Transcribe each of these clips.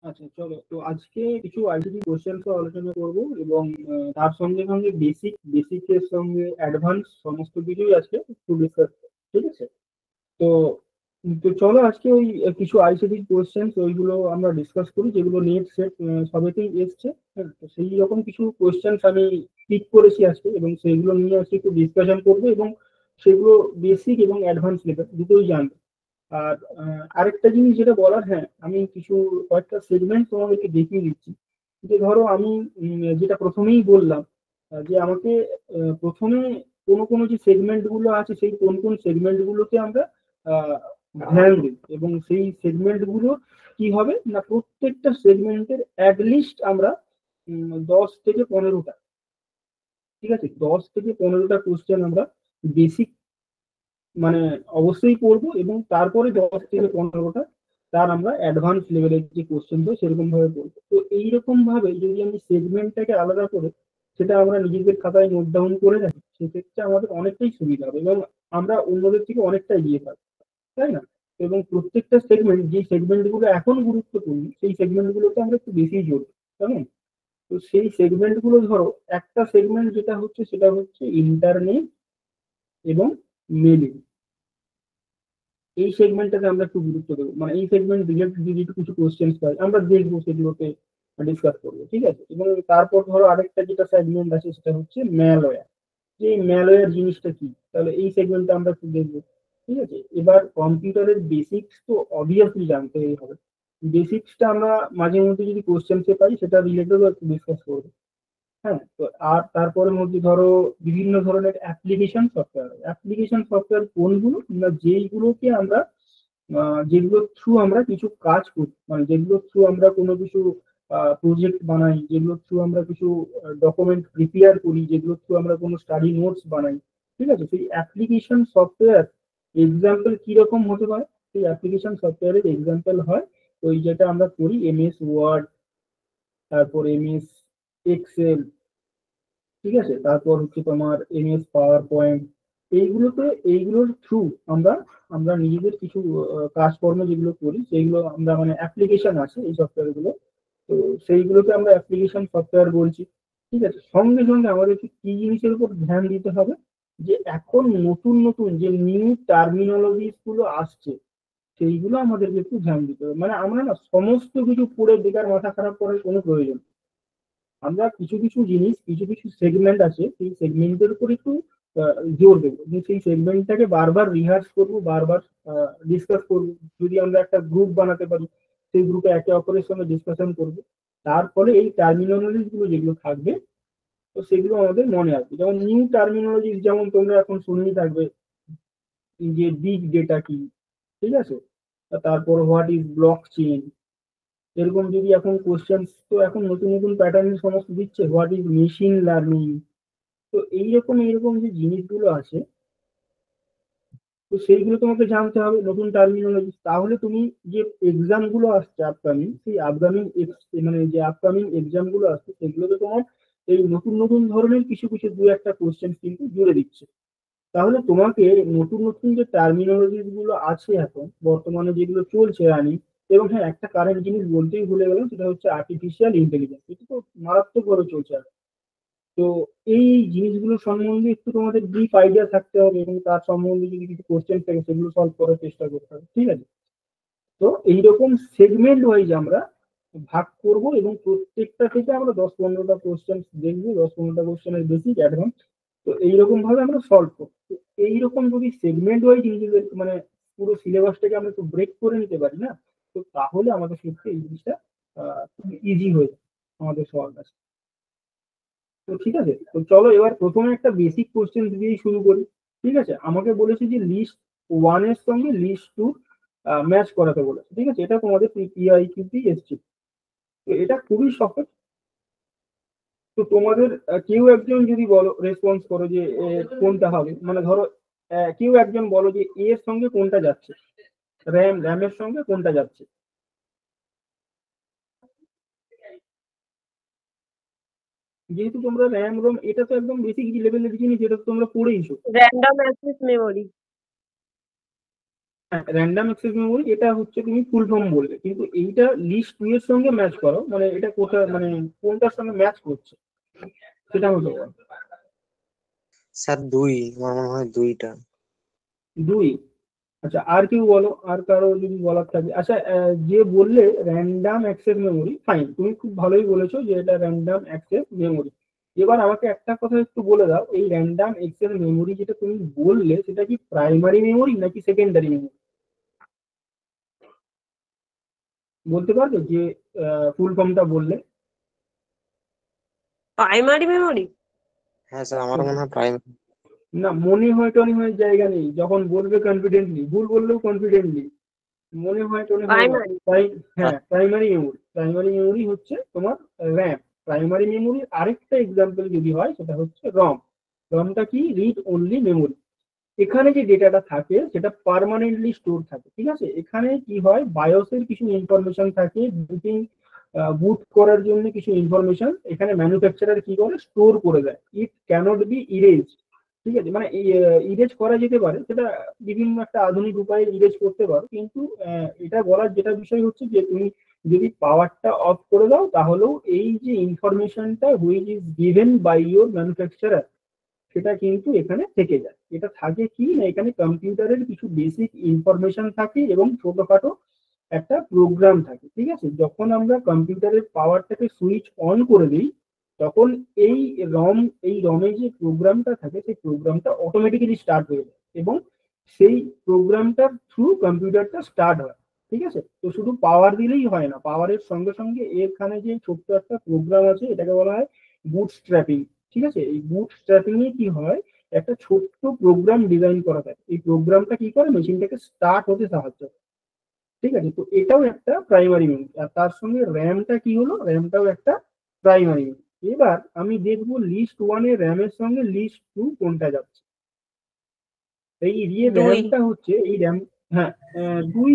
আচ্ছা, চলো তো আজকে কিছু আইসিটি কোশ্চেন আলোচনা করব, এবং তার সঙ্গে সঙ্গে বেসিকের সঙ্গে অ্যাডভান্স সমস্ত কিছুই আজকে একটু ডিসকাস, ঠিক আছে? তো তো চলো আজকে ওই কিছু আইসিটি কোশ্চেন ওইগুলো আমরা ডিসকাস করি, যেগুলো নেট সেট সবেতেই এসছে। হ্যাঁ, তো সেই রকম কিছু কোশ্চেন আমি পিক করেছি আজকে, এবং সেইগুলো নিয়ে আজকে একটু ডিসকাশন করবো, এবং সেগুলো বেসিক এবং অ্যাডভান্স লেভেল দুটোই জানবো। আর আরেকটা জিনিস যেটা বলার, হ্যাঁ, আমি কিছু কয়েকটা সেগমেন্ট তোমাদেরকে দেখিয়ে দিচ্ছি। যে ধরো আমি যেটা প্রথমেই বললাম, যে আমাকে প্রথমে কোনো কোনো যে সেগমেন্ট গুলো আছে, সেই কোন কোন সেগমেন্ট গুলোকে আমরা আহ, ধ্যান দিই, এবং সেই সেগমেন্ট গুলো কি হবে না, প্রত্যেকটা সেগমেন্টের অ্যাটলিস্ট আমরা 10 থেকে 15টা, ঠিক আছে, 10 থেকে 15টা কোশ্চেন আমরা বেসিক মানে অবশ্যই পড়বো, এবং তারপরে 10 থেকে 15টা তার আমরা অ্যাডভান্স লেভেলের যে কোশ্চেন তো সেরকম ভাবে পড়বো। তো এইরকম ভাবে যদি আমি সেগমেন্টটাকে আলাদা করে সেটা আমরা নিজেদের খাতায় নোট ডাউন করে রাখি, সেক্ষেত্রে আমাদের অনেকটাই সুবিধা হবে, এবং আমরা অন্যদের থেকে অনেকটা এগিয়ে থাকবো, তাই না? এবং প্রত্যেকটা সেগমেন্ট, যে সেগমেন্ট গুলো এখন গুরুত্বপূর্ণ, সেই সেগমেন্ট গুলোতে আমরা একটু বেশি জোর দেবো, কেমন? তো সেই সেগমেন্ট গুলো ধরো, একটা সেগমেন্ট যেটা হচ্ছে সেটা হচ্ছে ইন্টারনেট এবং মেলিং। এই সেগমেন্টটাকে আমরা একটু গুরুত্ব দেবো, মানে এই সেগমেন্ট রিলেটেড যদি একটু কিছু কোশ্চেন পাই আমরা দেখবো, সেগুলোকে ডিসকাস করবো, ঠিক আছে? এবং তারপর ধরো আরেকটা যেটা সেগমেন্ট আছে সেটা হচ্ছে ম্যালওয়্যার। যে এই ম্যালওয়্যার জিনিসটা কি, তাহলে এই সেগমেন্টটা আমরা একটু দেখবো, ঠিক আছে? এবার কম্পিউটারের বেসিক্স তো অবভিয়াসলি জানতেই হবে। বেসিক্সটা আমরা মাঝে মধ্যে যদি কোশ্চেন পাই সেটা রিলেটেড একটু ডিসকাস করবো। হ্যাঁ, তো আর তারপরে মধ্যে ধরো বিভিন্ন ধরনের অ্যাপ্লিকেশন সফটওয়্যার কোনগুলো না, যেইগুলোকে আমরা যেগুলোর থ্রু আমরা কিছু কাজ করি, মানে যেগুলোর থ্রু আমরা কোনো কিছু প্রজেক্ট বানাই, যেগুলোর থ্রু আমরা কিছু ডকুমেন্ট প্রিপেয়ার করি, যেগুলোর থ্রু আমরা কোনো স্টাডি নোটস বানাই, ঠিক আছে? সেই অ্যাপ্লিকেশন সফটওয়্যার এক্সাম্পল কিরকম হতে পারে? সেই অ্যাপ্লিকেশন সফটওয়্যারের এক্সাম্পল হয় ওই যেটা আমরা করি এমএস ওয়ার্ড, তারপর এমএস এক্সেল, ঠিক আছে, তারপর হচ্ছে তোমার এমএস পাওয়ার পয়েন্ট। এইগুলোতে এইগুলোর থ্রু আমরা আমরা নিজেদের কিছু কাজকর্ম যেগুলো করি, সেইগুলো আমরা মানে অ্যাপ্লিকেশন আছে এই সফটওয়্যার গুলো, তো সেইগুলোকে আমরা অ্যাপ্লিকেশন সফটওয়্যার বলছি, ঠিক আছে? সঙ্গে সঙ্গে আমাদেরকে কি জিনিসের উপর ধ্যান দিতে হবে, যে এখন নতুন নতুন যে নিউ টার্মিনোলজিস গুলো আসছে, সেইগুলো আমাদেরকে একটু ধ্যান দিতে হবে। মানে আমরা না সমস্ত কিছু পড়ে বেকার মাথা খারাপ করার কোনো প্রয়োজন নেই। আমরা কিছু কিছু জিনিস, কিছু কিছু সেগমেন্ট আছে, সেই সেগমেন্টের উপর একটু জোর দেবো, যে সেই সেগমেন্টটাকে বারবার রিহার্স করবো, বারবার ডিসকাস করবো। যদি আমরা একটা গ্রুপ বানাতে পারি, সেই গ্রুপে একে অপরের সঙ্গে ডিসকাশন করবো, তার ফলে এই টার্মিনোলজিস গুলো যেগুলো থাকবে, তো সেগুলো আমাদের মনে আসবে। যেমন নিউ টার্মিনোলজিস, যেমন তোমরা এখন শুনেই থাকবে যে বিগ ডেটা কি, ঠিক আছে? তারপর হোয়াট ইজ ব্লক চেইন, এরকম যদি এখন কোশ্চেন, তো এখন নতুন নতুন প্যাটার্ন সমস্ত দিচ্ছে, হোয়াট ইজ মেশিন লার্নিং। তো এইরকম যে জিনিসগুলো আছে, তো সেইগুলো তোমাকে জানতে হবে, নতুন টার্মিনোলজি। তাহলে তুমি যে এক্সাম গুলো আসছে আপকামিং, সেই আপকামিং মানে যে আপকামিং এক্সাম গুলো আসছে, সেগুলোতে তোমার এই নতুন নতুন ধরনের কিছু কিছু দু একটা কোশ্চেন কিন্তু জুড়ে দিচ্ছে। তাহলে তোমাকে নতুন নতুন যে টার্মিনোলজি গুলো আছে এখন বর্তমানে যেগুলো চলছে রানি, এবং হ্যাঁ, একটা কারেন্ট জিনিস বলতেই ভুলে গেলাম, সেটা হচ্ছে আর্টিফিশিয়াল ইন্টেলিজেন্স। এটা তো মারাত্মক ভাবে চলছে এখন। তো এই জিনিসগুলো সম্বন্ধে একটু তোমাদের ব্রিফ আইডিয়া থাকতে হবে, এবং তার সম্বন্ধে যদি কিছু কোশ্চেন থাকে সেগুলো সলভ করার চেষ্টা করতে হবে, ঠিক আছে? তো এইরকম সেগমেন্ট ওয়াইজ আমরা ভাগ করব, এবং প্রত্যেকটা থেকে আমরা 10-15টা কোশ্চেন দেখবো, 10-15টা কোশ্চেনের বেসিক অ্যাডভান্স। তো এইরকম ভাবে আমরা সলভ করবো। তো এইরকম যদি সেগমেন্ট ওয়াইজ নিজেদের মানে পুরো সিলেবাসটাকে আমরা একটু ব্রেক করে নিতে পারি না, তো তাহলে আমাদের ক্ষেত্রে এই জিনিসটা খুব ইজি হয়ে যাবে আমাদের সবার কাছে। তো ঠিক আছে, তো চলো এবার প্রথমে একটা বেসিক কোশ্চেন দিয়েই শুরু করি। ঠিক আছে, আমাকে বলেছে যে লিস্ট ওয়ান এর সঙ্গে লিস্ট টু ম্যাচ করাতে বলেছে, ঠিক আছে? এটা তোমাদের পিআইকিউতে এসছে। তো এটা খুবই সহজ। তো তোমাদের কেউ একজন যদি বলো, রেসপন্স করো যে কোনটা হবে, মানে ধরো কেউ একজন বলো যে এ এর সঙ্গে কোনটা যাচ্ছে, র্যামের সঙ্গে কোনটা যাচ্ছে। যেহেতু তোমরা র্যাম রোম এটা তো একদম বেসিক লেভেলের জিনিস, এটা তো তোমরা পড়েইছো। Random access memory. Random access memory এটা হচ্ছে তুমি ফুল ফর্ম বললে, কিন্তু এইটা লিস্ট 2 এর সঙ্গে ম্যাচ করো, মানে এটা কোথা মানে কোনটার সঙ্গে ম্যাচ করছে সেটা আমাকে বলো। স্যার দুই, আমার মনে হয় দুইটা। 2। আচ্ছা, আর কেউ বলো, আর কারো যদি বলার থাকে। আচ্ছা, যে বললে র্যান্ডম অ্যাক্সেস মেমোরি, ফাইন, তুমি খুব ভালোই বলেছো যে এটা র্যান্ডম অ্যাক্সেস মেমোরি। এবার আমাকে একটা কথা একটু বলে দাও, এই র্যান্ডম অ্যাক্সেস মেমোরি যেটা তুমি বললে সেটা কি প্রাইমারি মেমোরি নাকি সেকেন্ডারি মেমোরি? বলতে পারবে যে ফুল ফর্মটা বললে? Primary memory. হ্যাঁ স্যার, আমারও মনে হয় প্রাইমারি। না, মনে হয় টনে হয় জায়গা নেই, যখন বলবে কনফিডেন্টলি, ভুল বললেও কনফিডেন্টলি, মনে হয় টনে হয় না। প্রাইমারি। তাই হ্যাঁ, প্রাইমারি মেমোরি। প্রাইমারি মেমোরি হচ্ছে তোমার র্যাম। প্রাইমারি মেমোরির আরেকটা এক্সাম্পল যদি হয় সেটা হচ্ছে রম। রমটা কি? Read only memory. এখানে যে ডেটাটা থাকে সেটা পার্মানেন্টলি স্টোর থাকে, ঠিক আছে। এখানে কি হয়, বায়োসের কিছু ইনফরমেশন থাকে, বুটিং বুট করার জন্য কিছু ইনফরমেশন এখানে ম্যানুফ্যাকচারার কি করে, স্টোর করে দেয়। ইট ক্যানট বি ইরেজ, ঠিক আছে। মানে ইরেজ করা যেতে পারে, সেটা বিভিন্ন একটা আধুনিক উপায়ে ইরেজ করতে পারো, কিন্তু এটা বলার যেটা বিষয় হচ্ছে যে তুমি যদি পাওয়ারটা অফ করে দাও তাহলেও এই যে ইনফরমেশনটা which is given by your manufacturer সেটা কিন্তু এখানে থেকে যায়। এটা থাকে কি না, এখানে কম্পিউটারের কিছু বেসিক ইনফরমেশন থাকে এবং ছোটখাটো একটা প্রোগ্রাম থাকে, ঠিক আছে। যখন আমরা কম্পিউটারের পাওয়ারটাকে সুইচ অন করে দিই তখন এই রম এই রমে যে প্রোগ্রামটা থাকে সেই প্রোগ্রামটা অটোমেটিক্যালি স্টার্ট হয়ে যায় এবং সেই প্রোগ্রামটার থ্রু কম্পিউটারটা স্টার্ট হয়, ঠিক আছে। তো শুধু পাওয়ার দিলেই হয় না, পাওয়ারের সঙ্গে সঙ্গে এখানে যে ছোট্ট একটা প্রোগ্রাম আছে এটাকে বলা হয় বুট স্ট্র্যাপিং, ঠিক আছে। এই বুট স্ট্র্যাপিং এ কি হয়, একটা ছোট্ট প্রোগ্রাম ডিজাইন করা থাকে, এই প্রোগ্রামটা কি করে মেশিনটাকে স্টার্ট হতে সাহায্য করে, ঠিক আছে। তো এটাও একটা প্রাইমারি মেমোরি। আর তার সঙ্গে র্যামটা কি হলো, র্যামটাও একটা প্রাইমারি মেমোরি। এবার আমি দেখবো লিস্ট 1 এর র্যামের সঙ্গে লিস্ট 2 কোনটা যাচ্ছে। এই যে দুই। র্যামটা হচ্ছে এই র্যাম, হ্যাঁ, 2।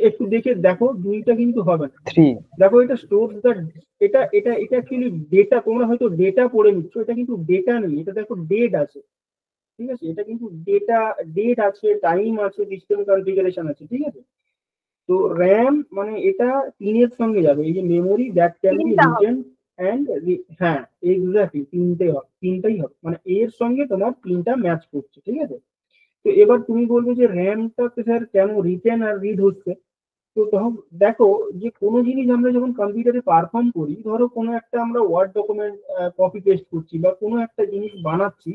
একটু দেখে দেখো, 2টা কিন্তু হবে না। থ্রি। দেখো এটা স্টোর দ্য, এটা অ্যাকচুয়ালি ডেটা, তোমরা হয়তো ডেটা পড়ে নিচ্ছ, এটা কিন্তু ডেটা নেই, এটা দেখো ডেট আছে, ঠিক আছে। এটা কিন্তু ডেটা, ডেট আছে, টাইম আছে, সিস্টেম কনফিগারেশন আছে, ঠিক আছে। তো র্যাম মানে এটা 3 এর সঙ্গে যাবে, এই যে মেমোরি দ্যাট ক্যান বি তিনটা হবে। রিটেন অ্যান্ড, হ্যাঁ এক্স্যাক্টলি তিনটাই হবে, মানে এর সঙ্গে তোমার 3টা ম্যাচ করছে, ঠিক আছে। তো এবার তুমি বলবে যে র্যামটা স্যার কেন রিটেন আর রিড হচ্ছে। তো তখন দেখো, যে কোনো জিনিস আমরা যখন কম্পিউটারে পারফর্ম করি, ধরো কোনো একটা আমরা ওয়ার্ড ডকুমেন্ট কপি পেস্ট করছি বা কোনো একটা জিনিস বানাচ্ছি,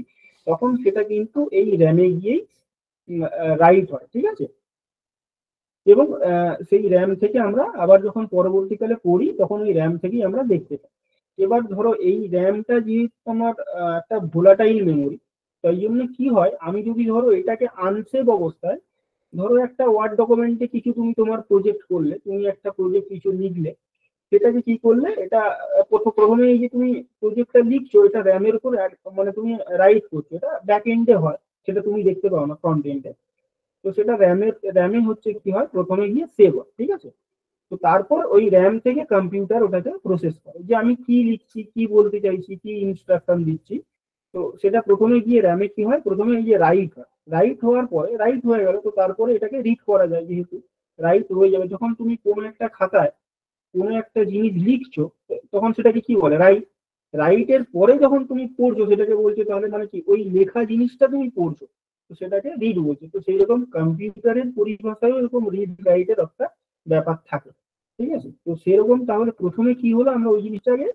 তখন সেটা কিন্তু এই র্যামে গিয়েই রাইট হয়, ঠিক আছে। এবং সেই র্যাম থেকে আমরা আবার যখন পরবর্তীকালে পড়ি তখন ওই র্যাম থেকেই আমরা দেখতে পাই। এবার ধরো এই র্যামটা যেহেতু তোমার একটা ভোলাটাইল মেমোরি, তাই জন্য কি হয়, আমি যদি ধরো এটাকে আনসেভ অবস্থায়, ধরো একটা ওয়ার্ড ডকুমেন্টে কিছু তুমি তোমার প্রজেক্ট করলে, তুমি একটা প্রজেক্ট কিছু লিখলে, সেটাকে কি করলে, এটা প্রথমে এই যে তুমি প্রজেক্টটা লিখছো এটা র্যামের উপর মানে তুমি রাইট করছো, এটা ব্যাক এন্ডে হয়, সেটা তুমি দেখতে পাও না ফ্রন্ট এন্ডে। তো সেটা র্যামে হচ্ছে কি হয়, প্রথমে গিয়ে সেভ হয়, ঠিক আছে। তো তারপর ওই র্যাম থেকে কম্পিউটার ওটাকে প্রসেস করে যে আমি কি লিখছি, কি বলতে চাইছি, কি ইনস্ট্রাকশন দিচ্ছি। তো সেটা প্রথমে গিয়ে র্যামে কি হয়, প্রথমে এই যে রাইট হয়, রাইট হওয়ার পরে রাইট হয়ে গেল, তো তারপরে এটাকে রিড করা যায়, যেহেতু রাইট হয়ে যাবে। যখন তুমি কোনো একটা খাতায় কোনো একটা জিনিস লিখছো তখন সেটাকে কি বলে, রাইট। রাইটের পরে যখন তুমি পড়ছো সেটাকে বলছো, তাহলে মানে কি ওই লেখা জিনিসটা তুমি পড়ছো, তো সেটাকে রিড বলছে। তো সেই রকম কম্পিউটারের পরিভাষায় এরকম রিড রাইটের একটা ব্যাপার থাকে, ঠিক আছে। তো সেরকম তাহলে প্রথমে কি হলো, আমরা ওই জিনিসটাকে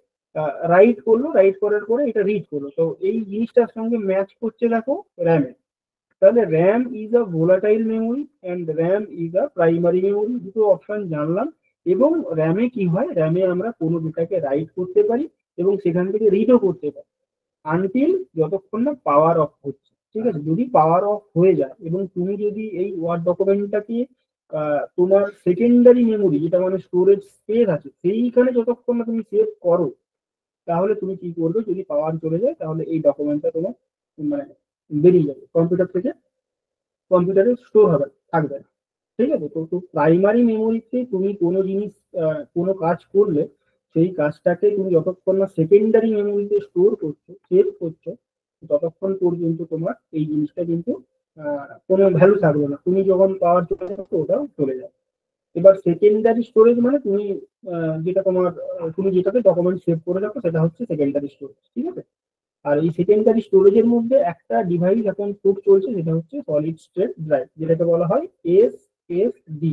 রাইট করলো, রাইট করার পরে এটা রিড করলো, তো এই জিনিসটার সঙ্গে ম্যাচ করছে দেখো র্যামে। তাহলে RAM is a volatile memory and RAM is a primary memory, দুটো অপশন জানলাম। এবং র্যামে কি হয়, র্যামে আমরা কোনো ডেটাকে রাইট করতে পারি এবং সেখান থেকে রিডও করতে পারি আনটিল যতক্ষণ না পাওয়ার অফ হচ্ছে, ঠিক আছে। যদি পাওয়ার অফ হয়ে যায় এবং তুমি যদি এই ওয়ার্ড ডকুমেন্টটাকে তোমার সেকেন্ডারি মেমোরি, যেটা মানে স্টোরেজ স্পেস আছে, সেইখানে যতক্ষণ না তুমি সেভ করো, তাহলে তুমি কি করবে, যদি পাওয়ার চলে যায় তাহলে এই ডকুমেন্টটা তোমার মানে বেরিয়ে যাবে কম্পিউটার থেকে, কম্পিউটারে স্টোর হবে, থাকবে না, ঠিক আছে। তো প্রাইমারি মেমোরিতে তুমি কোনো জিনিস কোনো কাজ করলে সেই কাজটাকে তুমি যতক্ষণ না সেকেন্ডারি মেমোরিতে স্টোর করছো, সেভ করছো, ততক্ষণ পর্যন্ত তোমার এই জিনিসটা কিন্তু কোনো ভ্যালু থাকবে না, তুমি যখন পাওয়ার চলে যাবে ওটাও চলে যাবে। এবার সেকেন্ডারি স্টোরেজ মানে তুমি যেটা তোমার তুমি যেটাতে ডকুমেন্ট সেভ করে রাখো সেটা হচ্ছে সেকেন্ডারি স্টোরেজ, ঠিক আছে। আর এই সেকেন্ডারি স্টোরেজের মধ্যে একটা ডিভাইস এখন খুব চলছে, যেটা হচ্ছে সলিড স্টেট ড্রাইভ, যেটাকে বলা হয় এসএসডি।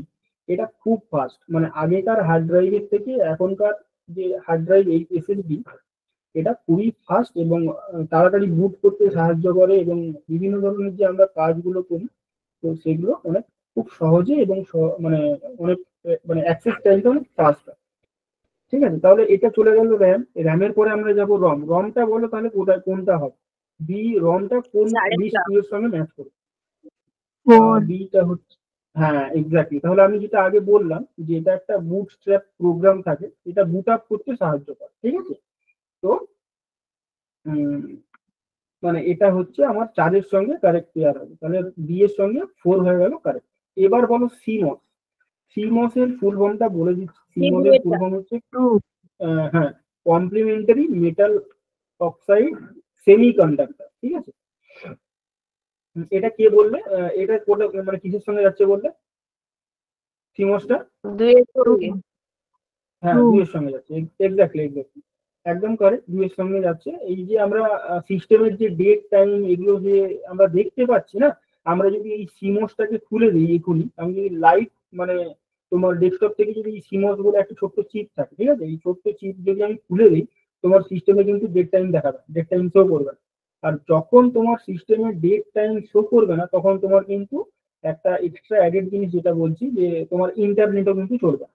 এটা খুব ফাস্ট, মানে আগেকার হার্ড ড্রাইভের থেকে এখনকার যে হার্ড ড্রাইভ এই এসএসডি, এটা খুবই ফাস্ট এবং তাড়াতাড়ি বুট করতে সাহায্য করে, এবং বিভিন্ন ধরনের যে আমরা কাজগুলো করি তো সেগুলো অনেক খুব সহজে এবং মানে অনেক মানে অ্যাক্সেস টাইমটা অনেক ফাস্ট হয়। ঠিক আছে, তাহলে এটা চলে গেল র্যাম। র্যামের পরে আমরা যাব রম। রমটা বলো তাহলে কোনটা হবে? রমটা কোন সাড়ে লিস্ট চার। এর সঙ্গে ম্যাচ করবে? ফোর। বিটা হচ্ছে, হ্যাঁ এক্স্যাক্টলি। তাহলে আমি যেটা আগে বললাম যে এটা একটা বুটস্ট্র্যাপ প্রোগ্রাম থাকে, এটা বুট আপ করতে সাহায্য করে, ঠিক আছে। তো উম, মানে এটা হচ্ছে আমার 4-এর সঙ্গে কারেক্ট পেয়ার হবে, তাহলে বি এর সঙ্গে 4 হয়ে গেল কারেক্ট। এবার বলো সিমস। সিমস এর ফুল ফর্মটা বলে দিচ্ছি। সিমস এর ফুল ফর্ম হচ্ছে হ্যাঁ, complementary metal oxide semiconductor, ঠিক আছে। এটা কে বললে? এটা মানে কিসের সঙ্গে যাচ্ছে বললে সিমসটা? দুইয়ের সঙ্গে। হ্যাঁ, দুইয়ের সঙ্গে যাচ্ছে, এক্স্যাক্টলি এক্স্যাক্টলি, একদম কারেক্ট, দুইয়ের সঙ্গে যাচ্ছে। এই যে আমরা সিস্টেমের যে ডেট টাইম এগুলো যে আমরা দেখতে পাচ্ছি না, আমরা যদি এই সিমসটাকে খুলে দিই এখনই, আমি যদি লাইভ মানে তোমার ডেস্কটপ থেকে যদি এই সিমস বলে একটা ছোট্ট চিপ থাকে, ঠিক আছে, এই ছোট্ট চিপ যদি আমি খুলে দিই, তোমার সিস্টেমে কিন্তু ডেট টাইম দেখাবে, ডেট টাইম শো করবে না। আর যখন তোমার সিস্টেমে ডেট টাইম শো করবে না, তখন তোমার কিন্তু একটা এক্সট্রা অ্যাডেড জিনিস যেটা বলছি, যে তোমার ইন্টারনেটও কিন্তু চলবে।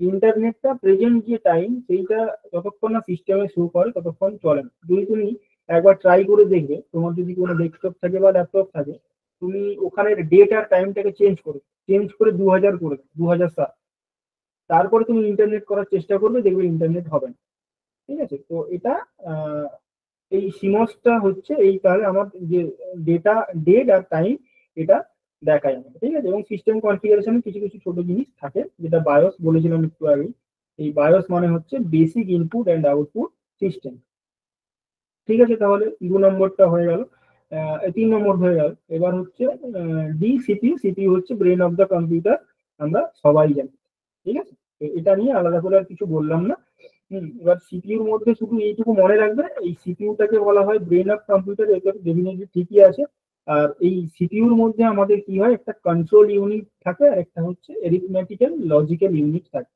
ইন্টারনেটটা প্রেজেন্ট যে টাইম সেইটা যতক্ষণ না সিস্টেমে শো করে ততক্ষণ চলে না। যদি তুমি একবার ট্রাই করে দেখবে, তোমার যদি কোনো ডেস্কটপ থাকে বা ল্যাপটপ থাকে, তুমি ওখানে ডেট আর টাইমটাকে চেঞ্জ করে 2000 করে 2007, তারপরে তুমি ইন্টারনেট করার চেষ্টা করবে, দেখবে ইন্টারনেট হবে না। ঠিক আছে, তো এটা আহ, এই সিমসটা হচ্ছে এই, তাহলে আমার যে ডেটা ডেট আর টাইম এটা দেখায় আমাকে, ঠিক আছে। এবং সিস্টেম কনফিগারেশনে কিছু কিছু ছোট জিনিস থাকে, যেটা বায়োস বলেছিলাম একটু আগে। এই বায়োস মানে হচ্ছে basic input and output system. ঠিক আছে, তাহলে 2 নম্বরটা হয়ে গেল। 3 নম্বর হয়ে গেল। এবার হচ্ছে ডি সিপিইউ। সিপিইউ হচ্ছে ব্রেন অফ দ্য কম্পিউটার, আমরা সবাই জানি, ঠিক আছে। এটা নিয়ে আলাদা করে আর কিছু বললাম না। এবার সিপিইউর মধ্যে শুধু এইটুকু মনে রাখবে, এই সিপিইউটাকে বলা হয় ব্রেন অফ কম্পিউটার, এটা ডেফিনেটলি ঠিকই আছে। আর এই সিপিইউর মধ্যে আমাদের কি হয়, একটা কন্ট্রোল ইউনিট থাকে আর একটা হচ্ছে এরিথমেটিক্যাল লজিক্যাল ইউনিট থাকে।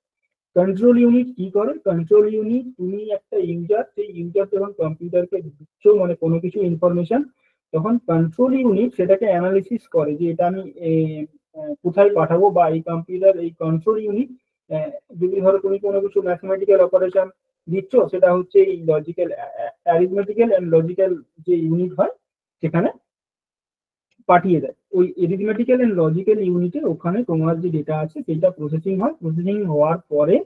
কন্ট্রোল ইউনিট কি করে? কন্ট্রোল ইউনিট, তুমি একটা ইউজার, সেই ইউজার যখন কম্পিউটারকে দিচ্ছ মানে কোনো কিছু ইনফরমেশন, তখন কন্ট্রোল ইউনিট সেটাকে অ্যানালিসিস করে যে এটা আমি কোথায় পাঠাবো, বা এই কম্পিউটার এই কন্ট্রোল ইউনিট যদি ধরো তুমি কোনো কিছু ম্যাথমেটিক্যাল অপারেশন দিচ্ছ, সেটা হচ্ছে এই লজিক্যাল অ্যারিথমেটিক্যাল এন্ড লজিক্যাল যে ইউনিট হয় সেখানে পাঠিয়ে দেয়। ওই এরিথমেটিক্যাল এন্ড লজিক্যাল ইউনিটে ওখানে তোমার যে ডেটা আছে সেটা প্রসেসিং হয়, প্রসেসিং হওয়ার পরে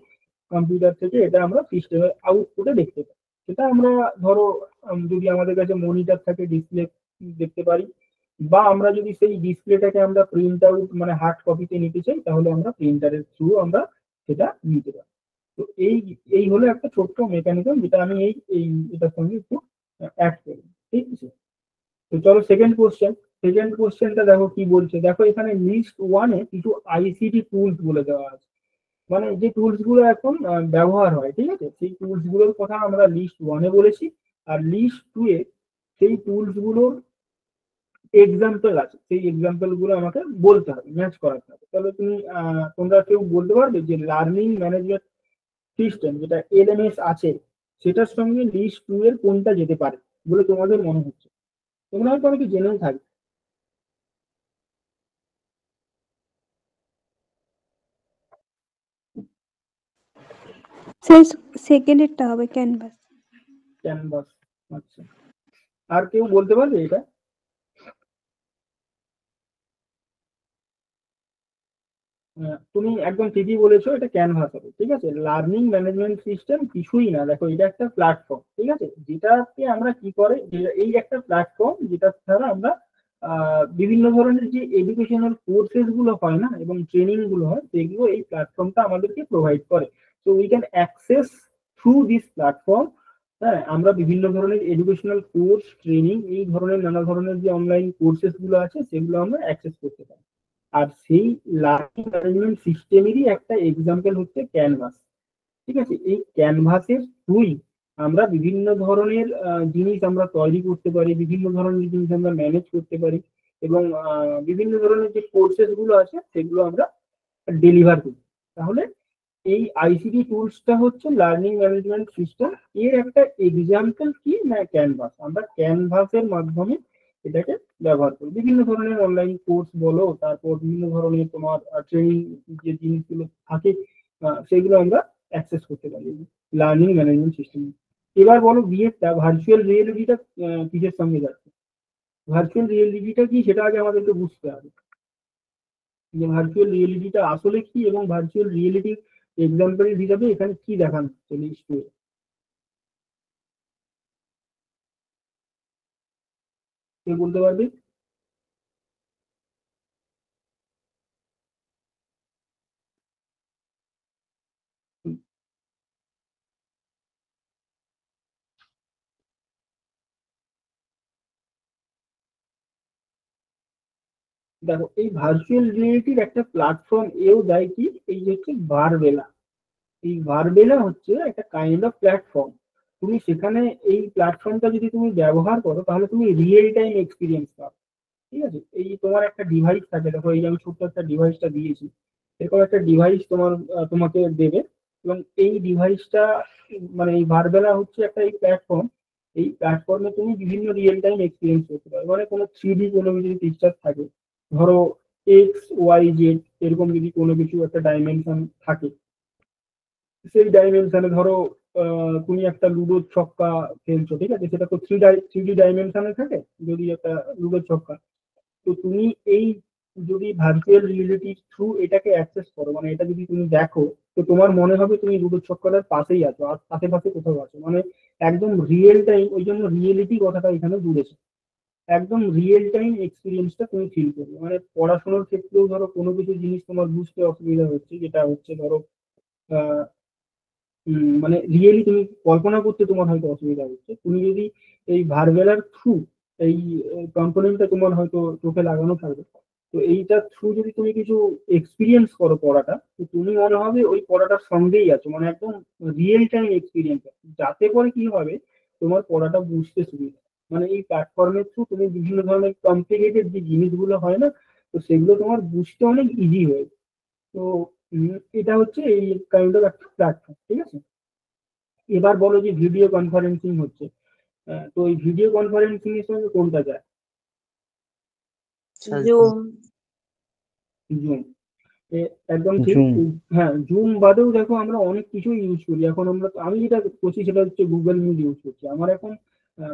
কম্পিউটার থেকে এটা আমরা সিস্টেমের আউটপুটে দেখতে পাই। সেটা আমরা ধরো যদি আমাদের কাছে মনিটর থাকে, ডিসপ্লে দেখতে পারি, বা আমরা যদি সেই ডিসপ্লেটাকে আমরা প্রিন্ট আউট মানে হার্ড কপিতে নিতে চাই, তাহলে আমরা প্রিন্টারের থ্রু আমরা সেটা নিতে পারি। তো এই এই হলো একটা ছোট্ট মেকানিজম, যেটা আমি এই এটার সঙ্গে একটু অ্যাড করি, ঠিক আছে। তো চলো সেকেন্ড কোশ্চেন। সেকেন্ড কোশ্চেনটা দেখো কি বলছে, দেখো এখানে লিস্ট ওয়ানে কিছু আইসিটি টুলস বলে দেওয়া আছে, মানে যে টুলস গুলো এখন ব্যবহার হয়, ঠিক আছে, সেই টুলস গুলোর কথা আমরা লিস্ট ওয়ানে বলেছি। আর লিস্ট টু এ সেই টুলস গুলোর এক্সাম্পল আছে, সেই এক্সাম্পল গুলো আমাকে বলতে হবে, ম্যাচ করাতে হবে। তাহলে তোমরা কেউ বলতে পারবে যে লার্নিং ম্যানেজমেন্ট সিস্টেম যেটা এলএমএস আছে, সেটার সঙ্গে লিস্ট টু এর কোনটা যেতে পারে বলে তোমাদের মনে হচ্ছে? তোমরা হয়তো অনেকে জেনেও থাকবে। সেই সেকেন্ডেরটা হবে ক্যানভাস। ক্যানভাস, আচ্ছা। আর কেউ বলতে পারবে এটা? তুমি একদম ঠিকই বলেছো, এটা ক্যানভাস হবে, ঠিক আছে। লার্নিং ম্যানেজমেন্ট সিস্টেম কিছুই না, দেখো এটা একটা প্ল্যাটফর্ম, ঠিক আছে, যেটাকে আমরা কি করে এই একটা প্ল্যাটফর্ম যেটা দ্বারা আমরা বিভিন্ন ধরনের যে এডুকেশনাল কোর্সেস গুলো হয় না এবং ট্রেনিং গুলো হয়, সেগুলো এই প্ল্যাটফর্মটা আমাদেরকে প্রোভাইড করে। So we can access through this platform হ্যাঁ, আমরা বিভিন্ন ধরনের এডুকেশনাল কোর্স, ট্রেনিং, এই ধরনের নানা ধরনের যে অনলাইন কোর্সেস গুলো আছে সেগুলো আমরা অ্যাক্সেস করতে পারি। আর সেই লার্নিং ম্যানেজমেন্ট সিস্টেমেরই একটা এক্সাম্পল হচ্ছে ক্যানভাস। ঠিক আছে, এই ক্যানভাসের থ্রুই আমরা বিভিন্ন ধরনের জিনিস আমরা তৈরি করতে পারি, বিভিন্ন ধরনের জিনিস আমরা ম্যানেজ করতে পারি, এবং বিভিন্ন ধরনের যে কোর্সেস গুলো আছে সেগুলো আমরা ডেলিভার করি। তাহলে এই আইসিটি টুলসটা হচ্ছে লার্নিং ম্যানেজমেন্ট সিস্টেম, এর একটা এক্সাম্পল কি না ক্যানভাস। আমরা ক্যানভাসের মাধ্যমে এটাকে ব্যবহার করি, বিভিন্ন ধরনের অনলাইন কোর্স বলো, তারপর বিভিন্ন ধরনের তোমার ট্রেনিং যে জিনিসগুলো থাকে সেগুলো আমরা অ্যাক্সেস করতে পারি লার্নিং ম্যানেজমেন্ট সিস্টেম। এবার বলো বিএডটা ভার্চুয়াল রিয়েলিটিটা কিসের সঙ্গে যাচ্ছে। ভার্চুয়াল রিয়েলিটিটা কি সেটা আগে আমাদেরকে বুঝতে হবে, যে ভার্চুয়াল রিয়েলিটিটা আসলে কি এবং ভার্চুয়াল রিয়েলিটি এক্সাম্পল হিসাবে এখানে কি দেখানো হচ্ছে নিশ্চয়ই কে বলতে পারবে? দেখো, এই ভার্চুয়াল রিয়েলিটির একটা প্ল্যাটফর্ম এও দেয় কি, এই যে হচ্ছে ভারবেলা। এই ভারবেলা হচ্ছে একটা কাইন্ড অফ প্ল্যাটফর্ম। তুমি সেখানে এই প্ল্যাটফর্মটা যদি তুমি ব্যবহার করো তাহলে তুমি রিয়েল টাইম এক্সপিরিয়েন্স পাবে। ঠিক আছে, এই তোমার একটা ডিভাইস থাকে, দেখো এই যে আমি ছোট্ট একটা ডিভাইসটা দিয়েছি, এরকম একটা ডিভাইস তোমাকে দেবে, এবং এই ডিভাইসটা মানে এই ভারবেলা হচ্ছে একটা এই প্ল্যাটফর্ম। এই প্ল্যাটফর্মে তুমি বিভিন্ন রিয়েল টাইম এক্সপিরিয়েন্স করতে পারো, মানে কোনো 3D কোনো যদি পিকচার থাকে, ধরো XYZ এরকম যদি কোনো কিছু একটা ডাইমেনশন থাকে, সেই ডাইমেনশনে ধরো তুমি একটা লুডোর ছক্কা খেলছো, ঠিক আছে, সেটা তো থ্রি ডি ডাইমেনশনে থাকে যদি একটা লুডোর ছক্কা। তো তুমি এই যদি ভার্চুয়াল রিয়েলিটির থ্রু এটাকে অ্যাক্সেস করো, মানে এটা যদি তুমি দেখো, তো তোমার মনে হবে তুমি লুডোর ছক্কাটার পাশেই আছো, আর আশেপাশে কোথাও আছো, মানে একদম রিয়েল টাইম। ওই জন্য রিয়েলিটি কথাটা এখানে জুড়েছে, একদম রিয়েল টাইম এক্সপিরিয়েন্সটা তুমি ফিল করবে। মানে পড়াশোনার ক্ষেত্রেও ধরো কোনো কিছু জিনিস তোমার বুঝতে অসুবিধা হচ্ছে, যেটা হচ্ছে ধরো মানে রিয়েলি তুমি কল্পনা করতে তোমার হয়তো অসুবিধা হচ্ছে, তুমি যদি এই ভার্বেলার থ্রু এই কম্পোনেন্টটা তোমার হয়তো চোখে লাগানো থাকবে, তো এইটার থ্রু যদি তুমি কিছু এক্সপিরিয়েন্স করো পড়াটা, তো তুমি মনে হবে ওই পড়াটার সঙ্গেই আছো, মানে একদম রিয়েল টাইম এক্সপিরিয়েন্স। যাতে করে কি হবে, তোমার পড়াটা বুঝতে সুবিধা। মানে এই প্ল্যাটফর্মের থ্রু তুমি বিভিন্ন ধরনের কমপ্লিকেটেড যে জিনিসগুলো হয় না, তো সেগুলো তোমার বুঝতে অনেক ইজি হয়ে যায়। তো এটা হচ্ছে এই কাইন্ড অফ একটা প্ল্যাটফর্ম। ঠিক আছে, এবার বলো যে ভিডিও কনফারেন্সিং হচ্ছে, তো এই ভিডিও কনফারেন্সিং এর সঙ্গে কোনটা যায়? জুম। জুম। একদম ঠিক। জুম। হ্যাঁ, জুম বাদেও দেখো আমরা অনেক কিছু ইউজ করি এখন। আমি যেটা করছি সেটা হচ্ছে গুগল মিট ইউজ করছি। আমার এখন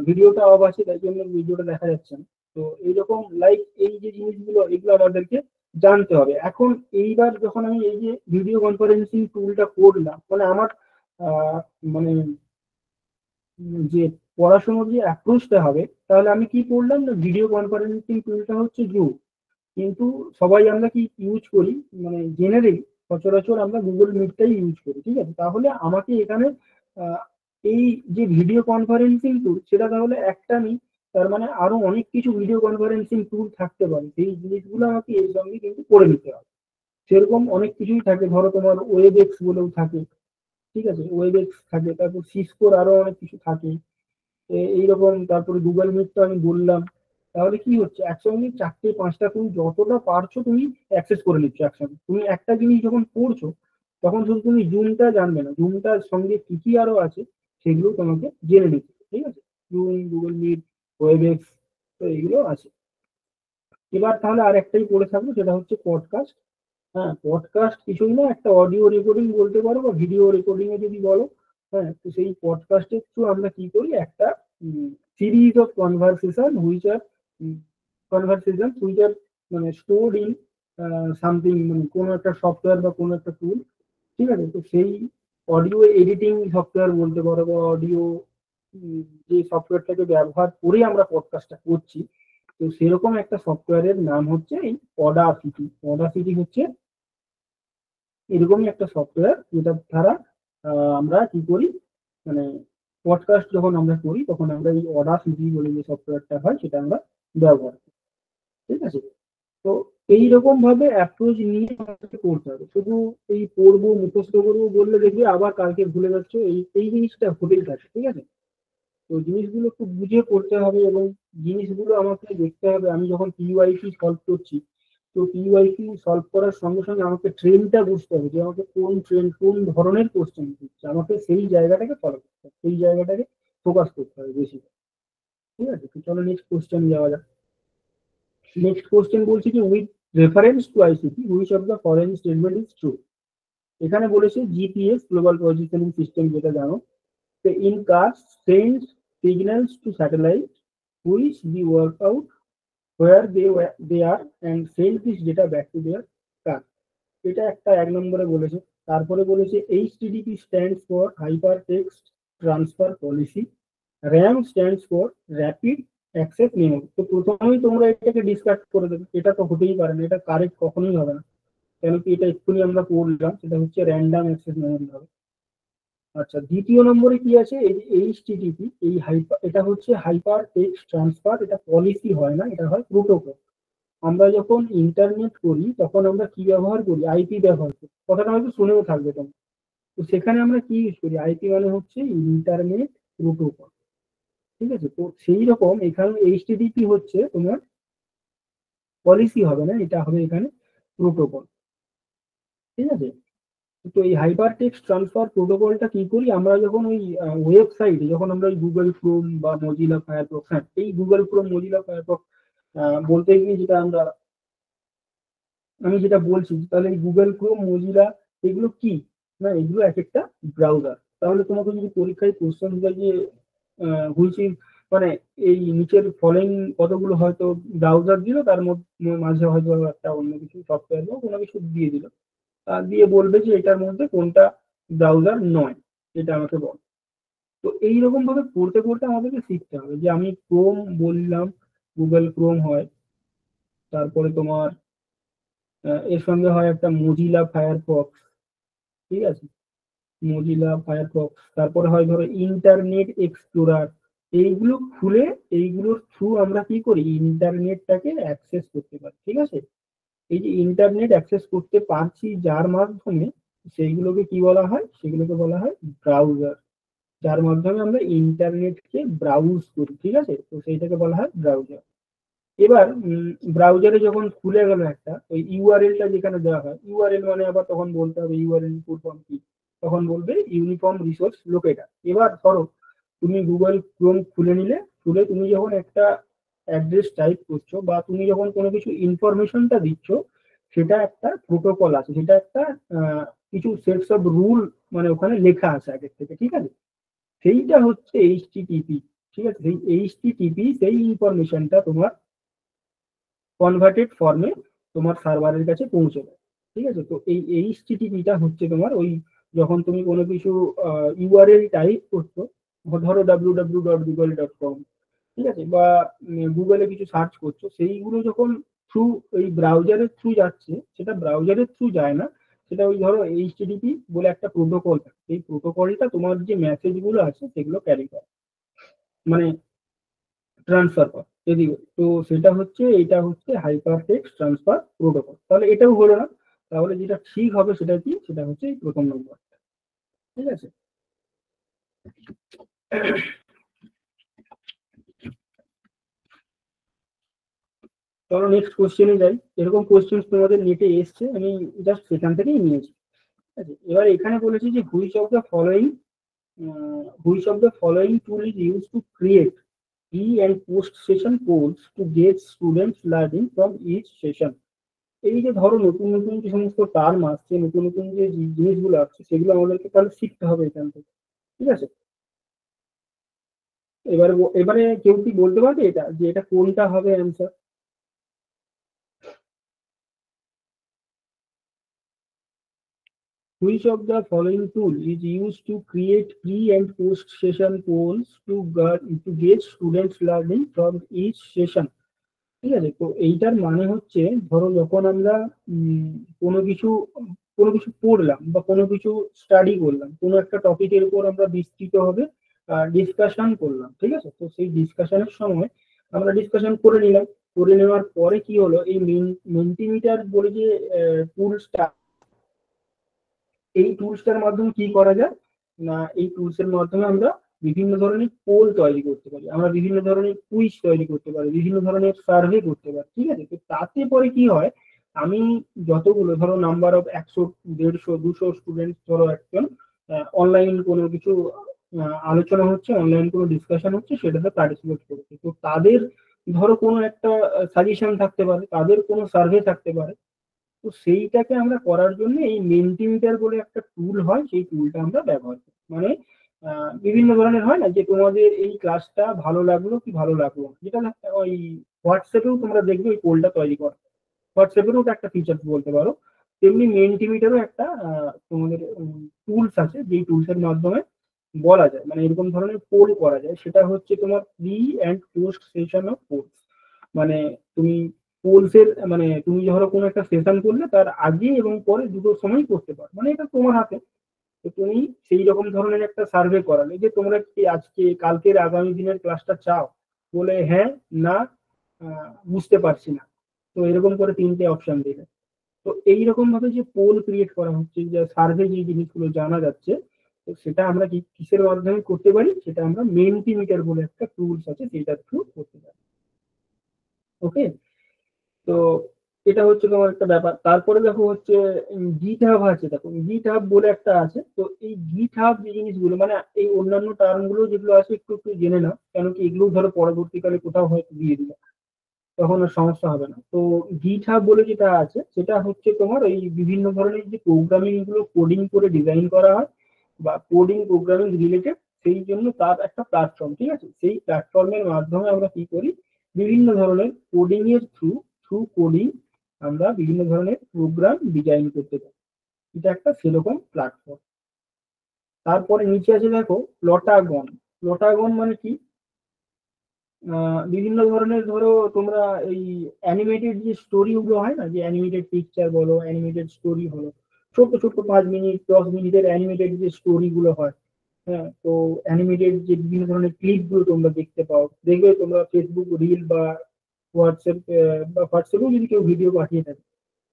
ভিডিওটা অফ আছে, তাই জন্য ভিডিওটা দেখা যাচ্ছে না। তো এইরকম লাইক এই যে জিনিসগুলো, এগুলো আমাদেরকে জানতে হবে। এখন এইবার যখন আমি এই যে ভিডিও কনফারেন্সিং টুলটা করলাম, মানে আমার আহ, মানে যে পড়াশোনার যে অ্যাপ্রোচটা হবে, তাহলে আমি কি করলাম না, ভিডিও কনফারেন্সিং টুলটা হচ্ছে জুম, কিন্তু সবাই আমরা কি ইউজ করি, মানে জেনারেলি সচরাচর আমরা গুগল মিটটাই ইউজ করি। ঠিক আছে, তাহলে আমাকে এখানে আহ, এই যে ভিডিও কনফারেন্সিং টুল সেটা তাহলে একটা নেই, তার মানে আরো অনেক কিছু ভিডিও কনফারেন্সিং টুল থাকতে পারে, সেই জিনিসগুলো আমাকে এর সঙ্গে কিন্তু করে নিতে হবে। সেরকম অনেক কিছুই থাকে, ধরো তোমার ওয়েবএক্স বলেও থাকে। ঠিক আছে, ওয়েবএক্স থাকে, তারপর সিসকোর আরো অনেক কিছু থাকে এইরকম, তারপরে গুগল মিট তো আমি বললাম। তাহলে কি হচ্ছে, একসঙ্গে চারটে পাঁচটা তুমি যতটা পারছো তুমি অ্যাক্সেস করে নিচ্ছ একসঙ্গে। তুমি একটা জিনিস যখন পড়ছো তখন শুধু তুমি জুমটা জানবে না, জুমটার সঙ্গে কি কি আরো আছে সেগুলো তোমাকে জেনে নিতে হবে। ঠিক আছে, জুম, গুগল মিট, ওয়েবএক্স, তো এইগুলো আছে। এবার তাহলে আর একটাই পড়ে থাকলো, সেটা হচ্ছে পডকাস্ট। হ্যাঁ, পডকাস্ট কিছুই না, একটা অডিও রেকর্ডিং বলতে পারো বা ভিডিও রেকর্ডিং এ যদি বলো। হ্যাঁ, তো সেই পডকাস্টের থ্রু আমরা কি করি, একটা series of conversation which are মানে স্টোর্ড ইন সামথিং, মানে কোনো একটা সফটওয়্যার বা কোনো একটা টুল। ঠিক আছে, তো সেই অডিও এডিটিং সফটওয়্যার বলতে পারো, বা অডিও যে সফটওয়্যারটাকে ব্যবহার করে আমরা পডকাস্টটা করছি, তো সেরকম একটা সফটওয়্যারের নাম হচ্ছে এই পডাসিটি। পডাসিটি হচ্ছে এরকমই একটা সফটওয়্যার যেটা দ্বারা আমরা কি করি, মানে পডকাস্ট যখন আমরা করি তখন আমরা এই অডাসিটি বলে যে সফটওয়্যারটা হয় সেটা আমরা ব্যবহার করি। ঠিক আছে, তো এইরকম ভাবে অ্যাপ্রোচ নিয়ে আমাদেরকে করতে হবে। শুধু এই পড়বো মুখস্থ করবো বললে দেখবে আবার কালকে ভুলে যাচ্ছে, এই এই জিনিসটা হতেই থাকে। ঠিক আছে, তো জিনিসগুলো খুব বুঝে করতে হবে এবং জিনিসগুলো আমাকে দেখতে হবে। আমি যখন পিওয়াইকিউ সলভ করছি, তো পিওয়াইকিউ সলভ করার সঙ্গে সঙ্গে আমাকে ট্রেনটা বুঝতে হবে যে আমাকে কোন ট্রেন কোন ধরনের কোশ্চেন দিচ্ছে, আমাকে সেই জায়গাটাকে ফলো করতে হবে, সেই জায়গাটাকে ফোকাস করতে হবে বেশি। ঠিক আছে, তো চলো নেক্সট কোশ্চেন যাওয়া যাক। নেক্সট কোশ্চেন বলছি যে with reference to ICT which of the following statement is true. এখানে বলেছে জিপিএস গ্লোবাল পজিশনিং সিস্টেম, যেটা জানো, in cars sends signals to satellite which we work out where they are and send this data back to their car. এটা একটা 1 নম্বরে বলেছে। তারপরে বলেছে HTTP stands for hypertext transfer policy, RAM stands for rapid access memory। তো প্রথমেই তোমরা এটাকে ডিসকার্ড করে দেবে, এটা তো হতেই পারে না, এটা কারেক্ট কখনোই হবে না, কেন কি এটা এক্ষুনি আমরা পড়লাম, সেটা হচ্ছে র্যান্ডম অ্যাক্সেস মেমরি হবে। আচ্ছা, দ্বিতীয় নম্বরে কি আছে, এই এইচটিটিপি, এই এটা হচ্ছে হাইপার টেক্সট ট্রান্সফার, এটা পলিসি হয় না, এটা হয় প্রোটোকল। আমরা যখন ইন্টারনেট করি তখন আমরা কি ব্যবহার করি, আইপি ব্যবহার করি, কথাটা হয়তো শুনেও থাকবে তোমরা। তো সেখানে আমরা কি ইউজ করি, আইপি মানে হচ্ছে ইন্টারনেট প্রোটোকল। ঠিক আছে, তো সেই রকম এখানে এইচটিটিপি হচ্ছে তোমার পলিসি হবে না, এটা হবে এখানে প্রোটোকল। ঠিক আছে, তো এই হাইপার টেক্সট ট্রান্সফার প্রোটোকলটা কি করি, আমরা যখন ওই ওয়েবসাইটে যখন আমরা ওই গুগল ক্রোম বা মজিলা ফায়ারফক্স, হ্যাঁ এই গুগল ক্রোম মজিলা ফায়ারফক্স বলতে গিয়ে যেটা আমি যেটা বলছি, তাহলে এই গুগল ক্রোম মজিলা এগুলো কি না, এগুলো এক একটা ব্রাউজার। তাহলে তোমাকে যদি পরীক্ষায় কোশ্চেন দেয় যে হুইচ ইজ, মানে এই নিচের ফলোইং কতগুলো হয়তো ব্রাউজার দিল, তার মাঝে হয়তো একটা অন্য কিছু সফটওয়্যার বা কোনো কিছু দিয়ে দিল, দিয়ে বলবে যে এটার মধ্যে কোনটা ব্রাউজার নয়, এটা আমাকে বল। তো এইরকম ভাবে পড়তে পড়তে আমাদেরকে শিখতে হবে যে আমি ক্রোম বললাম, গুগল ক্রোম হয়, তারপরে তোমার এর সঙ্গে হয় একটা মজিলা ফায়ারফক্স। ঠিক আছে, মজিলা ফায়ারফক্স, তারপরে হয় ধরো ইন্টারনেট এক্সপ্লোরার। এইগুলো খুলে এইগুলোর থ্রু আমরা কি করি, ইন্টারনেটটাকে অ্যাক্সেস করতে পারি। ঠিক আছে, এই যে ইন্টারনেট অ্যাক্সেস করতে পারছি যার মাধ্যমে, সেইগুলোকে কি বলা হয়, সেগুলোকে বলা হয় ব্রাউজার, যার মাধ্যমে আমরা ইন্টারনেটকে ব্রাউজ করি। ঠিক আছে, তো সেইটাকে বলা হয় ব্রাউজার। এবার ব্রাউজারে যখন খুলে গেল একটা, ওই ইউআরএলটা যেখানে দেওয়া হয়, ইউআরএল মানে আবার তখন বলতে হবে ইউআরএল ফুল ফর্ম কি, তখন বলবে ইউনিফর্ম রিসোর্স লোকেটার। এবার ধরো তুমি গুগল ক্রোম খুলে নিলে, খুলে তুমি যখন একটা অ্যাড্রেস টাইপ করছো বা তুমি যখন কোনো কিছু ইনফরমেশনটা দিচ্ছ, সেটা একটা প্রোটোকল আছে, সেটা একটা কিছু সেটস অফ রুল মানে ওখানে লেখা আছে আগের থেকে। ঠিক আছে, সেইটা হচ্ছে এইচটিটিপি। ঠিক আছে, সেই এইচটিটিপি সেই ইনফরমেশনটা তোমার কনভার্টেড ফর্মে তোমার সার্ভারের কাছে পৌঁছে দেয়। ঠিক আছে, তো এই এইচটিটিপিটা হচ্ছে তোমার ওই যখন তুমি কোনো কিছু ইউআরএল টাইপ করছো, ধরো www.google.com, ঠিক আছে, বা গুগলে কিছু সার্চ করছো, সেইগুলো যখন থ্রু ওই ব্রাউজারের থ্রু যাচ্ছে, সেটা ব্রাউজারের থ্রু যায় না, সেটা ওই ধরো এইচটিটিপি বলে একটা প্রোটোকল থাকে, এই প্রোটোকলটা তোমার যে মেসেজ গুলো আছে সেগুলো ক্যারি করে, মানে ট্রান্সফার করে এদিকে। তো সেটা হচ্ছে, এটা হচ্ছে হাইপার টেক্সট ট্রান্সফার প্রোটোকল। তাহলে এটাও হলো না, তাহলে যেটা ঠিক হবে সেটা কি, সেটা হচ্ছে এই প্রথম নম্বর। ঠিক আছে, চলো নেক্সট কোশ্চেনে যাই। এরকম কোশ্চেন তোমাদের নেটে এসছে, আমি জাস্ট সেখান থেকেই নিয়েছি। ঠিক আছে, এবার এখানে বলেছি যে which of the following tool is use to create pre and post session codes to get students learning from each session. এই যে ধরো নতুন নতুন যে সমস্ত টার্ম আসছে, নতুন নতুন যে জিনিসগুলো আসছে, সেগুলো আমাদেরকে তাহলে শিখতে হবে এখান থেকে। ঠিক আছে, এবারে এবারে কেউ কি বলতে পারবে এটা যে এটা কোনটা হবে answer? Which of the following tool is used to create pre and post session polls to gauge students learning from each session? ঠিক আছে, তো এইটার মানে হচ্ছে ধরো যখন আমরা কোনো কিছু পড়লাম বা কোনো কিছু স্টাডি করলাম, কোনো একটা টপিকের উপর আমরা বিস্তৃত হবে ডিসকাশন করলাম, ঠিক আছে। তো সেই ডিসকাশনের সময় আমরা ডিসকাশন করে নিলাম, করে নেওয়ার পরে কি হলো, এই মেন্টিমিটার বলে যে টুলসটা, এই টুলসটার মাধ্যমে কি করা যায় না, এই টুলসের মাধ্যমে আমরা বিভিন্ন ধরনের পোল তৈরি করতে পারি, আমরা বিভিন্ন ধরনের কুইজ তৈরি করতে পারি, বিভিন্ন ধরনের সার্ভে করতে পারি, ঠিক আছে। তো তাতে পরে কি হয়, আমি যতগুলো ধরো নাম্বার অফ 100, 150, 200 স্টুডেন্ট, ধরো একজন অনলাইন কোনো কিছু আলোচনা হচ্ছে, অনলাইন কোনো ডিসকাশন হচ্ছে, সেটাতে পার্টিসিপেট করছে, তো তাদের ধরো কোনো একটা সাজেশন থাকতে পারে, তাদের কোনো সার্ভে থাকতে পারে। তো সেইটাকে আমরা করার জন্য এই মেন্টিমিটার বলে একটা টুল হয়, সেই টুলটা আমরা ব্যবহার করি। মানে বিভিন্ন ধরনের হয় না যে তোমাদের এই ক্লাসটা ভালো লাগলো কি ভালো লাগলো না, যেটা ওই হোয়াটসঅ্যাপেও তোমরা দেখবে ওই পোলটা তৈরি করা, হোয়াটসঅ্যাপেরও একটা ফিচার বলতে পারো, তেমনি মেন্টিমিটারও একটা তোমাদের টুলস আছে, যেই টুলসের মাধ্যমে বলা যায়, মানে এরকম ধরনের পোল করা যায়। সেটা হচ্ছে তোমার pre and post session of polls. মানে তুমি পোলসের মানে তুমি ধরো কোনো একটা সেশন করলে তার আগে এবং পরে দুটো সময় করতে পারো, মানে এটা তোমার হাতে। তো তুমি সেই রকম ধরনের একটা সার্ভে করালে যে তোমরা কি আজকে কালকের আগামী দিনের ক্লাসটা চাও, বলে হ্যাঁ, না, বুঝতে পারছি না, তো এরকম করে 3টে অপশন দিলে। তো এইরকম ভাবে যে পোল ক্রিয়েট করা হচ্ছে, যে সার্ভে যে জিনিসগুলো জানা যাচ্ছে, তো সেটা আমরা কিসের মাধ্যমে করতে পারি, সেটা আমরা মেন্টিমিটার বলে একটা টুলস আছে, সেটার থ্রু করতে পারি। ওকে, তো এটা হচ্ছে তোমার একটা ব্যাপার। তারপরে দেখো হচ্ছে গিট হাব আছে, দেখো গিট হাব বলে একটা আছে। তো এই গিট হাব যে জিনিসগুলো, মানে এই অন্যান্য টার্ম গুলো যেগুলো আছে একটু একটু জেনে নাও, কেন কি এগুলো ধরো পরবর্তীকালে কোথাও হয়তো দিয়ে দিবে, তখন আর সমস্যা হবে না। তো গিট হাব বলে যেটা আছে, সেটা হচ্ছে তোমার এই বিভিন্ন ধরনের যে প্রোগ্রামিং গুলো কোডিং করে ডিজাইন করা হয়, বা কোডিং প্রোগ্রামিং রিলেটেড, সেই জন্য তার একটা প্ল্যাটফর্ম, ঠিক আছে। সেই প্ল্যাটফর্মের মাধ্যমে আমরা কি করি, বিভিন্ন ধরনের কোডিং এর থ্রু কোডিং আমরা বিভিন্ন ধরনের প্রোগ্রাম ডিজাইন করতে পারি, এটা একটা সেরকম প্ল্যাটফর্ম। তারপরে নিচে আছে দেখো প্লটাগন। প্লটাগন মানে কি, বিভিন্ন ধরনের ধরো তোমরা এই অ্যানিমেটেড যে স্টোরি গুলো হয় না, যে অ্যানিমেটেড পিকচার বলো, অ্যানিমেটেড স্টোরি হলো, ছোট ছোট 5 মিনিট 10 মিনিটের অ্যানিমেটেড যে স্টোরি গুলো হয়, হ্যাঁ, তো অ্যানিমেটেড যে বিভিন্ন ধরনের ক্লিপ গুলো তোমরা দেখতে পাও, দেখবে তোমরা ফেসবুক রিল বা হোয়াটসঅ্যাপ, বা হোয়াটসঅ্যাপেও যদি কেউ ভিডিও পাঠিয়ে থাকে,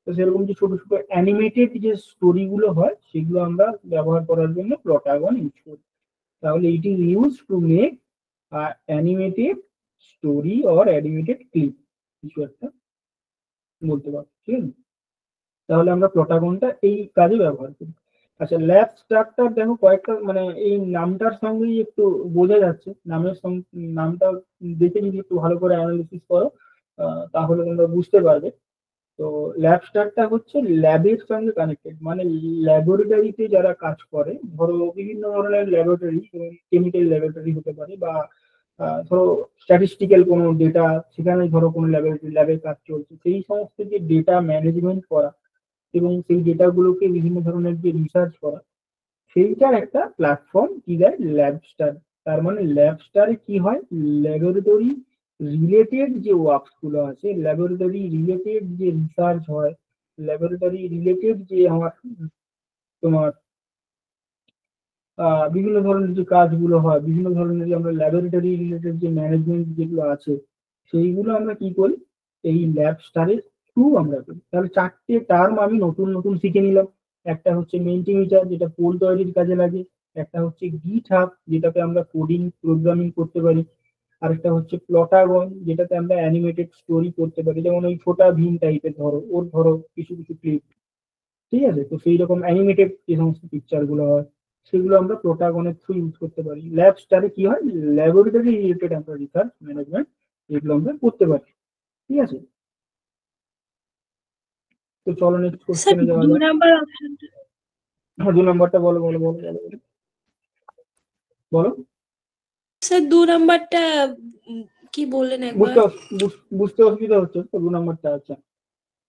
তো সেরকম যে ছোট ছোট অ্যানিমেটেড যে স্টোরি গুলো হয়, সেগুলো আমরা ব্যবহার করার জন্য প্লটাগন ইউজ করি। তাহলে it is use to make animated story or animated clip, কিছু একটা বলতে পারো, ঠিক আছে। তাহলে আমরা প্লটাগনটা এই কাজে ব্যবহার করি। আচ্ছা, ল্যাব স্ট্রাকচার দেখো কয়েকটা, মানে এই নামটার সঙ্গেই একটু বোঝা যাচ্ছে, নামের সঙ্গে নামটা দেখে যদি একটু ভালো করে অ্যানালিসিস করো, তাহলে তোমরা বুঝতে পারবে। তো ল্যাব স্টারটা হচ্ছে ল্যাবের সঙ্গে কানেক্টেড, মানে ল্যাবরেটরিতে যারা কাজ করে, ধরো বিভিন্ন ধরনের ল্যাবরেটরি, কেমিক্যাল ল্যাবরেটরি হতে পারে, বা ধরো স্ট্যাটিস্টিক্যাল কোনো ডেটা, সেখানে ধরো কোনো ল্যাবের কাজ চলছে, সেই সমস্ত যে ডেটা ম্যানেজমেন্ট করা এবং সেই ডেটাগুলোকে বিভিন্ন ধরনের যে রিসার্চ করা, সেইটার একটা প্ল্যাটফর্ম কি দেয়, ল্যাব স্টার। তার মানে ল্যাব স্টারে কি হয়, ল্যাবরেটরি রিলেটেড যে ওয়ার্কস গুলো আছে, ল্যাবরেটরি রিলেটেড যে রিসার্চ হয়, ল্যাবরেটরি রিলেটেড যে আমার তোমার বিভিন্ন ধরনের যে কাজগুলো হয়, বিভিন্ন ধরনের যে আমরা ল্যাবরেটরি রিলেটেড যে ম্যানেজমেন্ট যেগুলো আছে, সেইগুলো আমরা কি করি, এই ল্যাব স্টারের থ্রু আমরা করি। তাহলে 4টে টার্ম আমি নতুন নতুন শিখে নিলাম। একটা হচ্ছে মেন্টিমিটার, যেটা পোল তৈরির কাজে লাগে। একটা হচ্ছে গিট হাব, যেটাতে আমরা কোডিং প্রোগ্রামিং করতে পারি। আরেকটা হচ্ছে প্লটাগন, যেটাতে আমরা অ্যানিমেটেড স্টোরি করতে পারি, যেমন ওই ছোটা ভীম টাইপের, ধরো ওর ধরো কিছু কিছু ক্লিপ, ঠিক আছে। তো সেই রকম অ্যানিমেটেড যে সমস্ত পিকচার গুলো হয়, সেগুলো আমরা প্রোটাগনের থ্রু ইউজ করতে পারি। ল্যাব স্টারে কি হয়, ল্যাবরেটরি রিলেটেড আমরা রিসার্চ ম্যানেজমেন্ট এগুলো আমরা করতে পারি, ঠিক আছে। তো চলো নেক্সট স্যার কোশ্চেনে যাওয়া 2 যাক। নাম্বার অপশনটা হ্যাঁ, 2 নম্বরটা বলো বলো বলো বলো বলো বলো। স্যার 2 নাম্বারটা কি বললেন একবার? বুঝতে অসুবিধা হচ্ছে তো 2 নম্বরটা। আচ্ছা,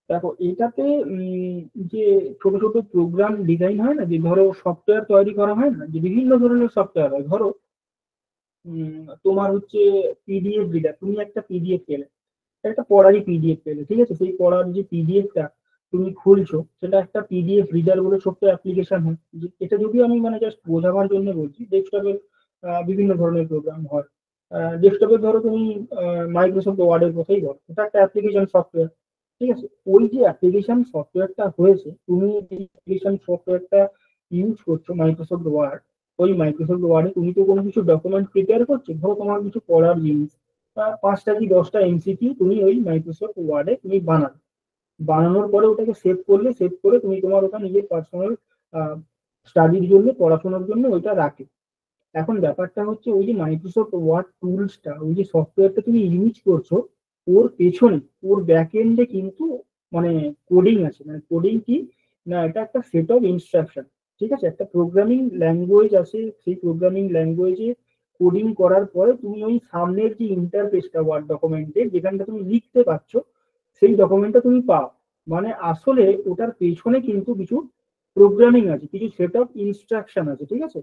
দেখো এটাতে যে ছোট ছোট প্রোগ্রাম ডিজাইন হয় না, যে ধরো সফটওয়্যার তৈরি করা হয় না, যে বিভিন্ন ধরনের সফটওয়্যার হয়, ধরো তোমার হচ্ছে পিডিএফ রিডার, তুমি একটা পিডিএফ পেলে, একটা পড়ারই পিডিএফ পেলে, ঠিক আছে। সেই পড়ার যে পিডিএফটা তুমি খুলছো, সেটা একটা পিডিএফ রিডার বলে ছোট্ট অ্যাপ্লিকেশন হয়। এটা যদিও আমি মানে জাস্ট বোঝাবার জন্য বলছি, ডেস্কটপের বিভিন্ন ধরনের প্রোগ্রাম হয়। ডেস্কটপে ধরো তুমি মাইক্রোসফট ওয়ার্ডের কথাই বলো, এটা একটা অ্যাপ্লিকেশন সফটওয়্যার, ঠিক আছে? ওই যে অ্যাপ্লিকেশন সফটওয়্যারটা হয়েছে, তুমি যে অ্যাপ্লিকেশন সফটওয়্যারটা ইউজ করছো মাইক্রোসফট ওয়ার্ড, ওই মাইক্রোসফট ওয়ার্ডে তুমি তো কোনো কিছু ডকুমেন্ট প্রিপেয়ার করছো, ধরো তোমার কিছু পড়ার জিনিস, 5টা কি 10টা এমসিকিউ তুমি ওই মাইক্রোসফট ওয়ার্ডে তুমি বানাবে। বানানোর পরে ওটাকে সেভ করলে, সেভ করে তুমি তোমার ওটা নিজের পার্সোনাল স্টাডির জন্য, পড়াশোনার জন্য ওইটা রাখে। এখন ব্যাপারটা হচ্ছে ওই যে মাইক্রোসফট ওয়ার্ড টুলসটা, ওই যে সফটওয়্যারটা তুমি ইউজ করছো, ওর পেছনে, ওর ব্যাক এন্ডে কিন্তু মানে কোডিং আছে। মানে কোডিং কি না, এটা একটা সেট অফ ইনস্ট্রাকশন, ঠিক আছে? একটা প্রোগ্রামিং ল্যাঙ্গুয়েজ আছে, সেই প্রোগ্রামিং ল্যাঙ্গুয়েজে কোডিং করার পরে তুমি ওই সামনের যে ইন্টারফেসটা ওয়ার্ড ডকুমেন্টে যেখানটা তুমি লিখতে পারছো, সেই ডকুমেন্টটা তুমি পাও। মানে আসলে ওটার পেছনে কিন্তু কিছু প্রোগ্রামিং আছে, কিছু সেট অফ ইনস্ট্রাকশন আছে, ঠিক আছে?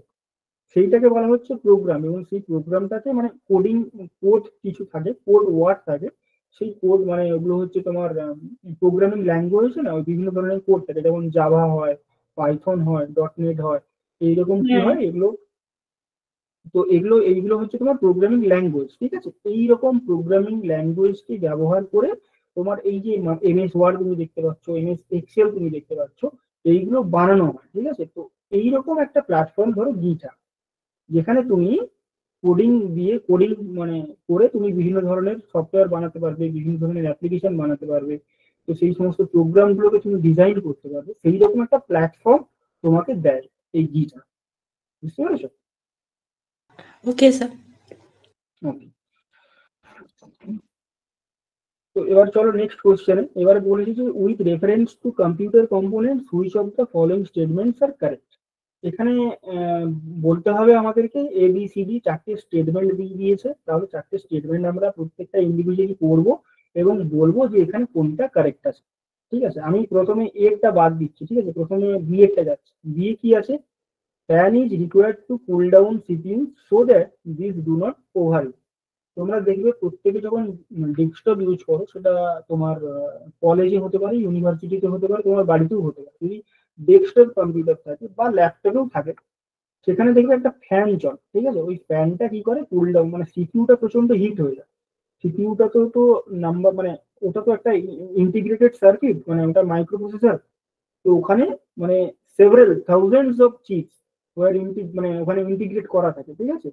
সেইটাকে বলা হচ্ছে প্রোগ্রাম। এবং সেই প্রোগ্রামটাতে মানে কোডিং কোড কিছু থাকে, কোড ওয়ার্ড থাকে। সেই কোড মানে ওগুলো হচ্ছে তোমার প্রোগ্রামিং ল্যাঙ্গুয়েজ না, ওই বিভিন্ন ধরনের কোড থাকে, যেমন জাভা হয়, পাইথন হয়, ডটনেট হয়, এইরকম কি হ্যাঁ। হয় এগুলো। তো এইগুলো হচ্ছে তোমার প্রোগ্রামিং ল্যাঙ্গুয়েজ, ঠিক আছে? এইরকম প্রোগ্রামিং ল্যাঙ্গুয়েজকে ব্যবহার করে তোমার এই যে এমএস ওয়ার্ড তুমি দেখতে পাচ্ছ, এমএস এক্সেল তুমি দেখতে পাচ্ছ, এইগুলো বানানো হয়, ঠিক আছে? তো এইরকম একটা প্ল্যাটফর্ম ধরো গিটা, যেখানে তুমি কোডিং দিয়ে, কোডিং মানে করে তুমি বিভিন্ন ধরনের সফটওয়্যার বানাতে পারবে, বিভিন্ন ধরনের অ্যাপ্লিকেশন বানাতে পারবে। তো সেই সমস্ত প্রোগ্রাম গুলোকে তুমি ডিজাইন করতে পারবে, সেই রকম একটা প্ল্যাটফর্ম তোমাকে দেয় এই গিটা। বুঝতে পেরেছো? Okay sir. ওকে, তো এবার চলো নেক্সট কোশ্চেনে। এবারে বলেছি যে with reference to computer components which of the following statements are correct. এখানে বলতে হবে আমাদেরকে ABCD 4টে স্টেটমেন্ট দিয়ে দিয়েছে, তাহলে 4টে স্টেটমেন্ট আমরা প্রত্যেকটা ইন্ডিভিজুয়ালি পড়বো এবং বলবো যে এখানে কোনটা কারেক্ট আছে, ঠিক আছে? আমি প্রথমে এরটা বাদ দিচ্ছি, ঠিক আছে? প্রথমে বি এরটা যাচ্ছে। বি এ কি আছে? Fan is required to cool down CPU so that this do not overheat. তোমরা দেখবে প্রত্যেকে যখন ডেস্কটপ ইউজ করো, সেটা তোমার কলেজে হতে পারে, ইউনিভার্সিটিতে হতে পারে, তোমার বাড়িতেও হতে পারে। যদি ডেস্কটপ কম্পিউটার থাকে বা ল্যাপটপেও থাকে, সেখানে দেখবে একটা ফ্যান চলে, ঠিক আছে? ওই ফ্যানটা কি করে, কুল ডাউন মানে সিপিইউটা প্রচন্ড হিট হয়ে যায়। সিপিইউটা তো নাম্বার মানে ওটা তো একটা ইন্টিগ্রেটেড সার্কিট, মানে ওটা মাইক্রো প্রসেসর। তো ওখানে মানে সেভারেল থাউজেন্ডস অফ চিপস মানে ওখানে ইন্টিগ্রেট করা থাকে, ঠিক আছে?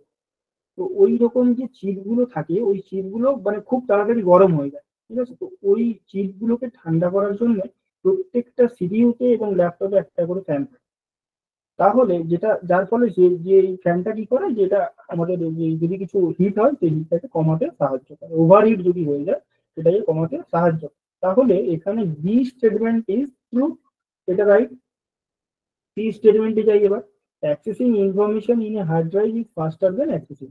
তো ওই রকম যে চিপ গুলো থাকে, ওই চিপ গুলো মানে খুব তাড়াতাড়ি গরম হয়ে যায়, ঠিক আছে? তো ওই চিপ গুলোকে ঠান্ডা করার জন্য প্রত্যেকটা সিপিইউতে এবং ল্যাপটপে একটা করে ফ্যান থাকে। তাহলে যেটা, যার ফলে যে যে এই ফ্যানটা কি করে, যেটা আমাদের যদি কিছু হিট হয় সেই হিটটাকে কমাতে সাহায্য করে, ওভার হিট যদি হয়ে যায় সেটাকে কমাতে সাহায্য করে। তাহলে এখানে বি স্টেটমেন্ট ইজ ট্রু, এটা রাইট। সি স্টেটমেন্টে যাই এবার। Accessing information in a hard drive is faster than accessing,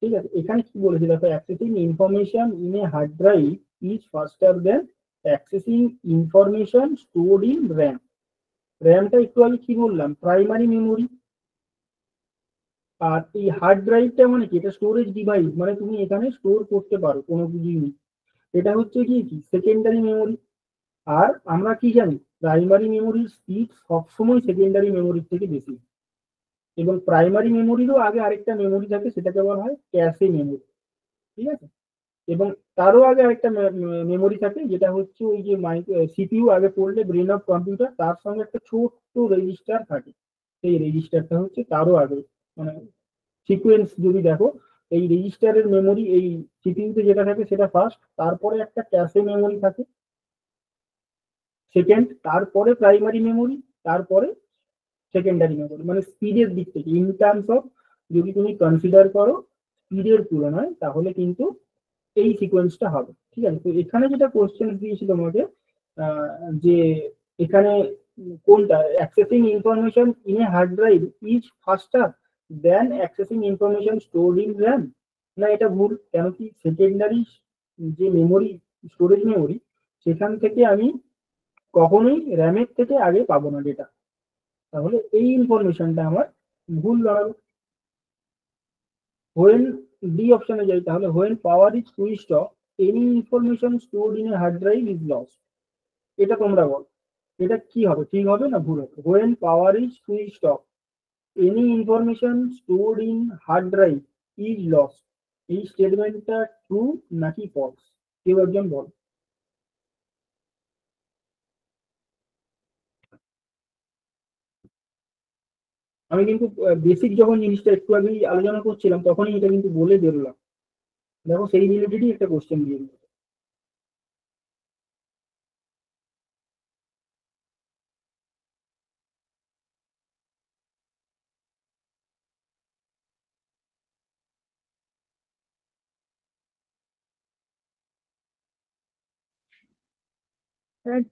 ঠিক আছে? এখানে কি বলেছে দেখো, accessing information in a hard drive is faster than accessing information stored in RAM. র্যামটা একটু আগে কি বললাম, প্রাইমারি মেমোরি। আর এই হার্ড ড্রাইভটা মানে কি, এটা স্টোরেজ ডিভাইস, মানে তুমি এখানে স্টোর করতে পারো কোনো জিনিস। এটা হচ্ছে কি কি সেকেন্ডারি মেমোরি। আর আমরা কি জানি, প্রাইমারি মেমোরির স্পিড সবসময় সেকেন্ডারি মেমোরির থেকে বেশি। এবং প্রাইমারি মেমোরিরও আগে আরেকটা মেমোরি থাকে, সেটাকে বলা হয় ক্যাশে মেমোরি, ঠিক আছে? এবং তারও আগে আরেকটা মেমোরি থাকে, যেটা হচ্ছে ওই যে সিপিইউ আগে পড়লে ব্রেন অফ কম্পিউটার, তার সঙ্গে একটা ছোট্ট রেজিস্টার থাকে। সেই রেজিস্টারটা হচ্ছে তারও আগে, মানে সিকোয়েন্স যদি দেখো, এই রেজিস্টারের মেমোরি এই সিপিইউতে যেটা থাকে সেটা ফার্স্ট, তারপরে একটা ক্যাশে মেমোরি থাকে সেকেন্ড, তারপরে প্রাইমারি মেমোরি, তারপরে সেকেন্ডারি মেমোরি। মানে স্পিডের দিক থেকে, ইন টার্মস অফ যদি তুমি কনসিডার করো স্পিডের তুলনায়, তাহলে কিন্তু এই সিকোয়েন্সটা হবে, ঠিক আছে? তো এখানে যেটা কোশ্চেন দিয়েছিল তোমাকে, যে এখানে কোনটা, accessing information in a hard drive is faster than accessing information stored in RAM. না, এটা ভুল। কেন কি, সেকেন্ডারি যে মেমোরি, স্টোরেজ মেমোরি, সেখান থেকে আমি কখনোই র্যামের থেকে আগে পাবো না ডেটা। তাহলে এই ইনফরমেশনটা আমার ভুল দাঁড়াবে। হোয়েন ডি অপশনে যাই, তাহলে when power is switched off any information stored in a hard drive is lost. এটা তোমরা বল, এটা কি হবে, ঠিক হবে না ভুল হবে? When power is switched off, any information stored in hard drive is lost, এই স্টেটমেন্টটা ট্রু নাকি ফলস? কেউ একজন বল। আমি কিন্তু বেসিক যখন জিনিসটা একটু আগেই আলোচনা করছিলাম তখনই এটা কিন্তু বলে বেরোলাম। দেখো সেই রিলেটেডই একটা কোশ্চেন দিয়ে দিল।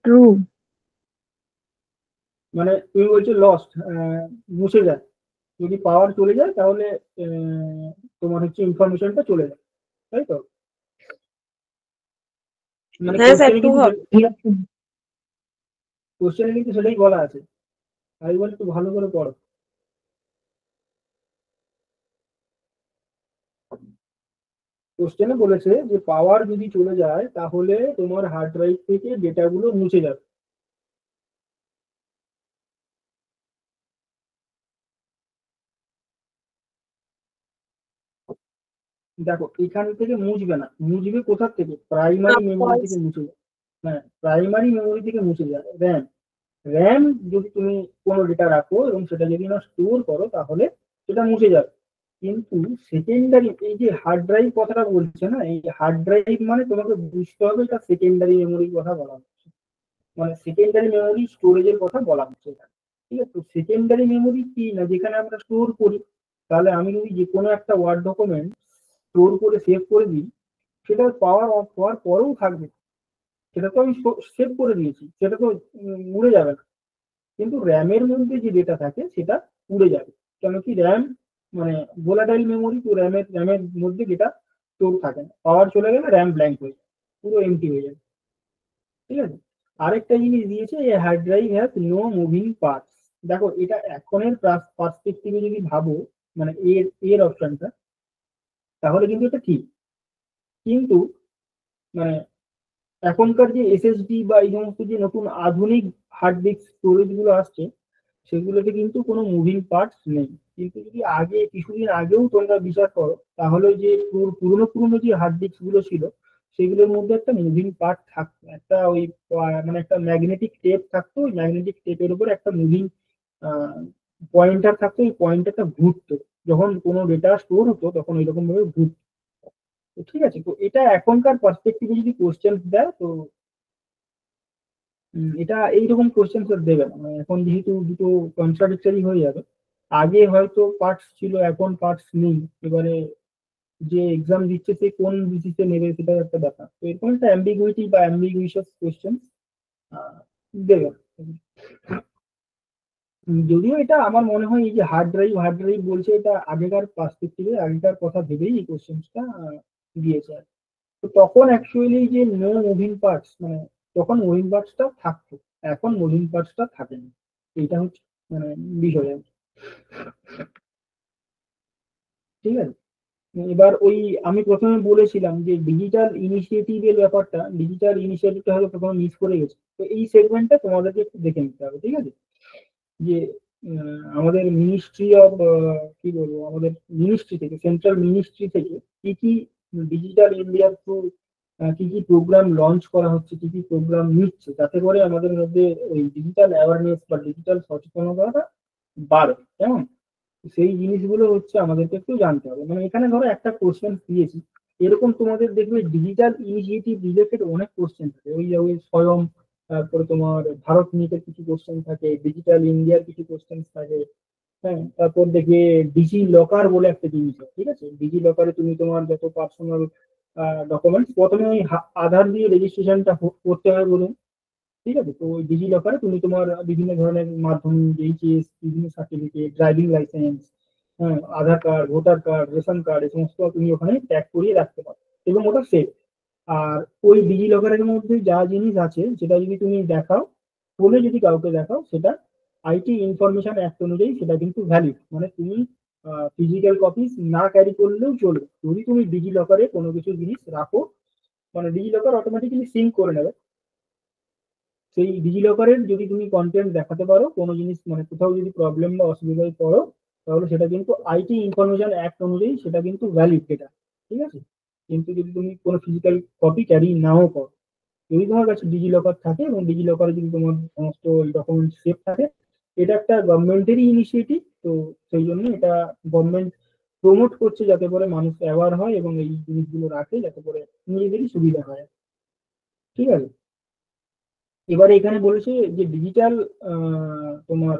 ট্রু। মানে তুমি বলছো লস্ট, মুছে যায়, যদি পাওয়ার চলে যায় তাহলে তোমার হচ্ছে ইনফরমেশনটা চলে যায়, তাই তো? মানে হ্যাঁ স্যার, ট্রু হবে। কোশ্চেনে কিন্তু সেটাই বলা আছে। আরেকবার একটু ভালো করে পড়ো। কোশ্চেনে বলেছে যে পাওয়ার যদি চলে যায় তাহলে তোমার হার্ড ড্রাইভ থেকে ডেটাগুলো মুছে যাবে। দেখো এখান থেকে মুছবে না, মুছবে কোথা থেকে? প্রাইমারি মেমোরি থেকে মুছে যায়। হ্যাঁ, প্রাইমারি মেমোরি থেকে মুছে যায় র্যাম। র্যাম যদি তুমি কোনো ডেটা রাখো এবং সেটা যদি না স্টোর করো তাহলে সেটা মুছে যাবে। কিন্তু সেকেন্ডারি, এই যে হার্ড ড্রাইভ কথাটা বলছে না, এই হার্ড ড্রাইভ মানে তোমাকে বুঝতে হবে এটা সেকেন্ডারি মেমোরির কথা বলা হচ্ছে, মানে সেকেন্ডারি মেমোরি স্টোরেজের কথা বলা হচ্ছে এখানে। ঠিক আছে, তো সেকেন্ডারি মেমোরি কি না, যেখানে আমরা স্টোর করি। তাহলে আমি যদি যে কোনো একটা ওয়ার্ড ডকুমেন্ট স্টোর করে সেভ করে দিই, সেটা পাওয়ার অফ হওয়ার পরেও থাকবে, সেটা তো আমি সেভ করে দিয়েছি, সেটা তো উড়ে যাবে না। কিন্তু র্যামের মধ্যে যে ডেটা থাকে সেটা উড়ে যাবে। কেন কি? র্যাম মানে ভোলাটাইল মেমোরি, তো র্যামের মধ্যে ডেটা স্টোর থাকে না, পাওয়ার চলে গেলে র্যাম ব্ল্যাঙ্ক হয়ে যাবে, পুরো এমটি হয়ে যাবে। ঠিক আছে, আরেকটা জিনিস দিয়েছে, এই hard drive has no moving parts. দেখো এটা এখনের পার্সপেক্টিভে যদি ভাবো, মানে এর এর অপশনটা, তাহলে কিন্তু এটা ঠিক। কিন্তু মানে এখনকার যে এসএসডি বা এই সমস্ত যে নতুন আধুনিক হার্ড ডিস্ক স্টোরেজ গুলো আসছে, সেগুলোতে কিন্তু কোনো মুভিং পার্টস নেই। কিন্তু যদি আগে কিছুদিন আগেও তোমরা বিচার করো, তাহলে যে পুরনো পুরনো যে হার্ড ডিস্ক গুলো ছিল, সেগুলোর মধ্যে একটা মুভিং পার্ট থাকতো, একটা ওই মানে একটা ম্যাগনেটিক টেপ থাকতো, ওই ম্যাগনেটিক টেপের উপর একটা মুভিং পয়েন্টার থাকতো, ওই পয়েন্টারটা ঘুরতো, যখন কোনো ডেটা স্টোর হতো তখন ওইরকম ভাবে ঘুরতো। তো ঠিক আছে, তো এটা এখনকার পার্সপেক্টিভে যদি কোশ্চেন দেয় তো এটা এইরকম কোশ্চেন দেবে না, মানে এখন যেহেতু দুটো কন্ট্রাডিক্টরি হয়ে যাবে। আগে হয়তো পার্টস ছিল, এখন পার্টস নেই, এবারে যে এক্সাম দিচ্ছে সে কোন বেসিসে নেবে সেটা একটা ব্যাপার। তো এরকম একটা অ্যাম্বিগুইটি বা অ্যাম্বিগুইশাস কোশ্চেন দেবে। যদিও এটা আমার মনে হয় এই যে হার্ড ড্রাইভ বলছে, এটা আগেকার পার্সপেক্টিভে আগেকার কথা ভেবেই এই কোশ্চেনটা দিয়েছে আর কি। তো তখন অ্যাকচুয়ালি যে নো মুভিং পার্টস, মানে তখন মুভিং পার্টসটা থাকতো, এখন মুভিং পার্টসটা থাকে না। এইটা হচ্ছে মানে বিষয় আর কি। ঠিক আছে, এবার ওই আমি প্রথমে বলেছিলাম যে ডিজিটাল ইনিশিয়েটিভের ব্যাপারটা, ডিজিটাল ইনিশিয়েটিভটা হয়তো প্রথমে মিস করে গেছে, তো এই সেগমেন্টটা তোমাদেরকে একটু দেখে নিতে হবে। ঠিক আছে, যে আমাদের মিনিস্ট্রি অফ, কি বলবো, আমাদের মিনিস্ট্রি থেকে, সেন্ট্রাল মিনিস্ট্রি থেকে কি কি ডিজিটাল ইন্ডিয়ার থ্রু কি কি প্রোগ্রাম লঞ্চ করা হচ্ছে, কি কি প্রোগ্রাম নিচ্ছে, যাতে করে আমাদের মধ্যে ওই ডিজিটাল অ্যাওয়ারনেস বা ডিজিটাল সচেতনতাটা বাড়ে। কেমন? সেই জিনিসগুলো হচ্ছে আমাদেরকে একটু জানতে হবে। মানে এখানে ধরো একটা কোশ্চেন দিয়েছি, এরকম তোমাদের দেখবে ডিজিটাল ইনিশিয়েটিভ রিলেটেড অনেক কোশ্চেন থাকে, ওই যে ওই স্বয়ং, তারপরে তোমার ভারত নিটের কিছু কোশ্চেন থাকে, ডিজিটাল ইন্ডিয়ার কিছু কোশ্চেন থাকে। হ্যাঁ, তারপর দেখবে ডিজি লকার বলে একটা জিনিস আছে। ঠিক আছে, ডিজি লকারে তুমি তোমার যত পার্সোনাল ডকুমেন্টস, প্রথমে ওই আধার দিয়ে রেজিস্ট্রেশনটা করতে হয় বলুন। ঠিক আছে, তো ওই ডিজি লকারে তুমি তোমার বিভিন্ন ধরনের মাধ্যমিক, এইচএস, বিভিন্ন সার্টিফিকেট, ড্রাইভিং লাইসেন্স, হ্যাঁ, Aadhaar card, voter card, ration card, এই সমস্ত তুমি ওখানে ট্যাগ করিয়ে রাখতে পারো এবং ওটা সেফ। আর ওই ডিজি লকারের মধ্যে যা জিনিস আছে সেটা যদি তুমি দেখাও, বলে যদি কাউকে দেখাও, সেটা আইটি ইনফরমেশন অ্যাক্ট অনুযায়ী সেটা কিন্তু ভ্যালিড। মানে তুমি ফিজিক্যাল কপি না ক্যারি করলেও চলবে, যদি তুমি ডিজি লকারে কোনো কিছু জিনিস রাখো, মানে ডিজি লকার অটোমেটিক্যালি সিঙ্ক করে নেবে। সেই ডিজিলকারের যদি তুমি কন্টেন্ট দেখাতে পারো, কোনো জিনিস মানে কোথাও যদি প্রবলেম বা অসুবিধায় পড়ো, তাহলে সেটা কিন্তু আইটি ইনফরমেশন অ্যাক্ট অনুযায়ী সেটা কিন্তু ভ্যালিড ডেটা, ঠিক আছে। কিন্তু যদি তুমি কোনো ফিজিক্যাল কপি ক্যারি নাও করো, যদি তোমার কাছে ডিজি লকার থাকে এবং ডিজি লকারে যদি তোমার সমস্ত ডকুমেন্ট সেভ থাকে, এটা একটা গভর্নমেন্টেরই ইনিশিয়েটিভ। তো সেই জন্য এটা গভর্নমেন্ট প্রমোট করছে যাতে করে মানুষ অ্যাওয়ার হয় এবং এই জিনিসগুলো রাখে যাতে করে নিজেদেরই সুবিধা হয়, ঠিক আছে। এবারে এখানে বলেছে যে ডিজিটাল তোমার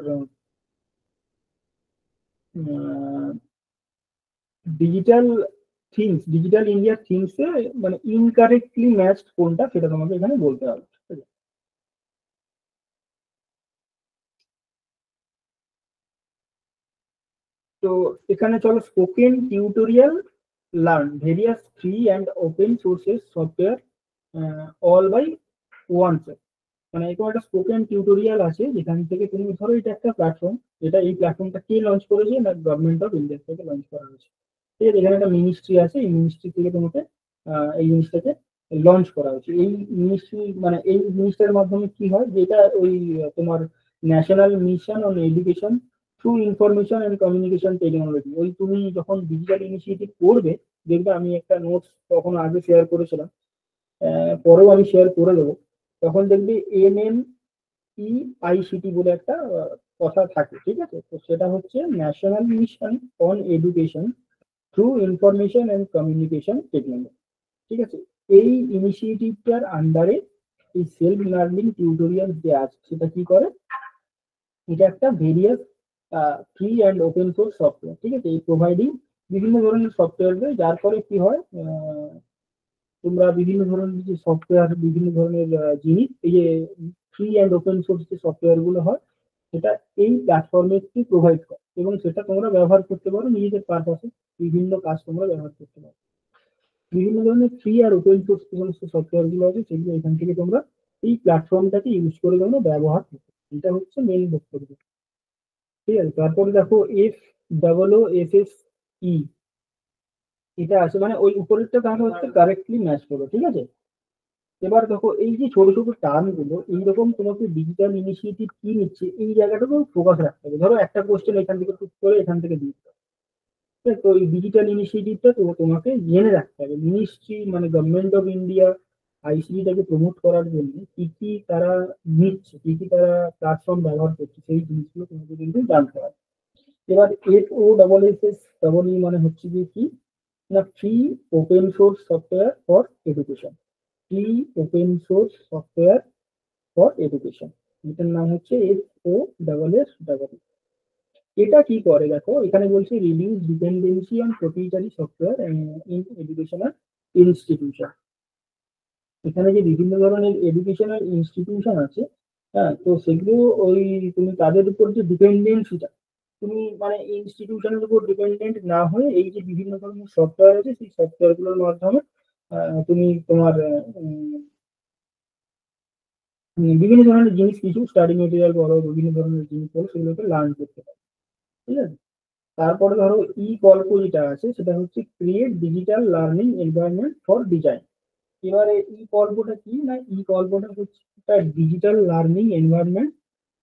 ডিজিটাল ডিজিটাল ইন্ডিয়া থিংসে মানে ইনকারেক্টলি ম্যাচড কোনটা সেটা তোমাকে এখানে বলতে হবে, ঠিক আছে? তো এখানে চলো spoken tutorial learn various free and open sources software all by one. মানে এরকম একটা স্পোকেন টিউটোরিয়াল আছে যেখান থেকে তুমি ধরো এটা একটা প্ল্যাটফর্ম, এটা এই প্ল্যাটফর্মটা কে লঞ্চ করেছে না গভর্নমেন্ট অফ ইন্ডিয়া থেকে লঞ্চ করা হয়েছে, ঠিক আছে। এখানে একটা মিনিস্ট্রি আছে, এই মিনিস্ট্রি থেকে তোমাকে এই জিনিসটাকে লঞ্চ করা হয়েছে। এই মিনিস্ট্রি মানে এই জিনিসটার মাধ্যমে কি হয় যে এটা ওই তোমার national mission on education through information and communication technology, ওই তুমি যখন ডিজিটাল ইনিশিয়েটিভ করবে, দেখবে আমি একটা নোটস তখন আগে শেয়ার করেছিলাম, পরেও আমি শেয়ার করে দেবো, তখন দেখবি NMEICT বলে একটা কথা থাকে, ঠিক আছে। তো সেটা হচ্ছে national mission on education through information and communication technology, ঠিক আছে। এই ইনিশিয়েটিভটার আন্ডারে এই সেলফ লার্নিং টিউটোরিয়াল যে আছে সেটা কি করে, এটা একটা various free and open source software, ঠিক আছে। এই প্রোভাইডিং বিভিন্ন ধরনের সফটওয়্যার দেয়, যার ফলে কি হয় তোমরা বিভিন্ন ধরনের যে সফটওয়্যার বিভিন্ন ধরনের জিনিস এই যে ফ্রি অ্যান্ড ওপেন সোর্স যে সফটওয়্যার গুলো হয় সেটা এই প্ল্যাটফর্মে প্রোভাইড করে এবং সেটা তোমরা ব্যবহার করতে পারো নিজেদের পারপাসে, বিভিন্ন কাজ তোমরা ব্যবহার করতে পারো। বিভিন্ন ধরনের ফ্রি আর ওপেন সোর্স যে সমস্ত সফটওয়্যার গুলো আছে সেগুলো এখান থেকে তোমরা এই প্ল্যাটফর্মটাকে ইউজ করে তোমরা ব্যবহার করতে পারো। এটা হচ্ছে মেন বক্তব্য, ঠিক আছে। তারপরে দেখো FOOSSE এটা আছে, মানে ওই উপরেরটা তাহলে হচ্ছে কারেক্টলি ম্যাচ করো, ঠিক আছে। এবার দেখো এই যে ছোট ছোট টার্ম গুলো এইরকম তোমাকে ডিজিটাল ইনিশিয়েটিভ কি নিচ্ছে এই জায়গাটাকেও ফোকাস রাখতে হবে। ধরো একটা কোশ্চেন এখান থেকে টুক করে এখান থেকে দিয়ে দিতে হবে, ঠিক আছে? তো এই ডিজিটাল ইনিশিয়েটিভটা তো তোমাকে জেনে রাখতে হবে। মিনিস্ট্রি মানে গভর্নমেন্ট অফ ইন্ডিয়া আইসিটিটাকে প্রমোট করার জন্য কি কি তারা নিচ্ছে, কি কি তারা প্ল্যাটফর্ম ব্যবহার করছে সেই জিনিসগুলো তোমাকে কিন্তু জানতে হবে। এবার FOSSE মানে হচ্ছে যে কি না free open source software for education, free open source software for education, এটার নাম হচ্ছে FOSSE। এটা কি করে দেখো এখানে বলছে reduce dependency on proprietary software in educational institution. এখানে যে বিভিন্ন ধরনের এডুকেশনাল ইনস্টিটিউশন আছে, হ্যাঁ, তো সেগুলো ওই তুমি তাদের উপর যে ডিপেন্ডেন্সিটা তুমি মানে ইনস্টিটিউশনের উপর ডিপেন্ডেন্ট না হয়ে এই যে বিভিন্ন ধরনের সফটওয়্যার আছে সেই সফটওয়্যার গুলোর মাধ্যমে তুমি তোমার বিভিন্ন ধরনের জিনিস কিছু স্টাডি মেটেরিয়াল বলো বিভিন্ন ধরনের জিনিস বলো সেগুলোকে লার্ন করতে পারো, ঠিক আছে। তারপরে ধরো কল্প যেটা আছে সেটা হচ্ছে create digital learning environment for design. এবারে কল্পটা কি না কল্পটা হচ্ছে একটা ডিজিটাল লার্নিং এনভায়রনমেন্ট,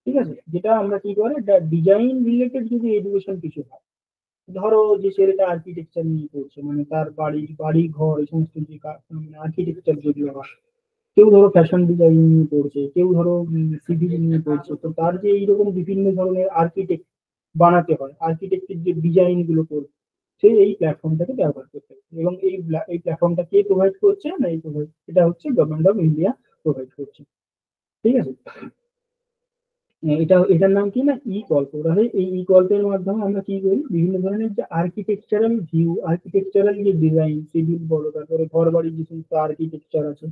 ঠিক আছে, যেটা আমরা কি করে ডিজাইন রিলেটেড যদি এডুকেশন কিছু হয়, ধরো যে ছেলেটা আর্কিটেকচার নিয়ে পড়ছে মানে তার বাড়ি ঘর এই সমস্ত যে মানে আর্কিটেকচার যেগুলো হয়, কেউ ধরো ফ্যাশন ডিজাইন নিয়ে পড়ছে, কেউ ধরো সিভিল নিয়ে পড়ছে, তো তার যে এইরকম বিভিন্ন ধরনের আর্কিটেক্ট বানাতে হয়, আর্কিটেক্টের যে ডিজাইন গুলো করবে সে এই প্ল্যাটফর্মটাকে ব্যবহার করতে হবে। এবং এই প্ল্যাটফর্মটা কে প্রোভাইড করছে না এটা হচ্ছে গভর্নমেন্ট অফ ইন্ডিয়া প্রোভাইড করছে, ঠিক আছে। এটার নাম কি না কল্প। তাহলে এই কল্পের মাধ্যমে আমরা কি করি বিভিন্ন ধরনের যে আর্কিটেকচারাল ভিউ আর্কিটেকচারাল যে ডিজাইন সিভিল বলো তারপরে ঘর বাড়ির যে সমস্ত আর্কিটেকচার আছে,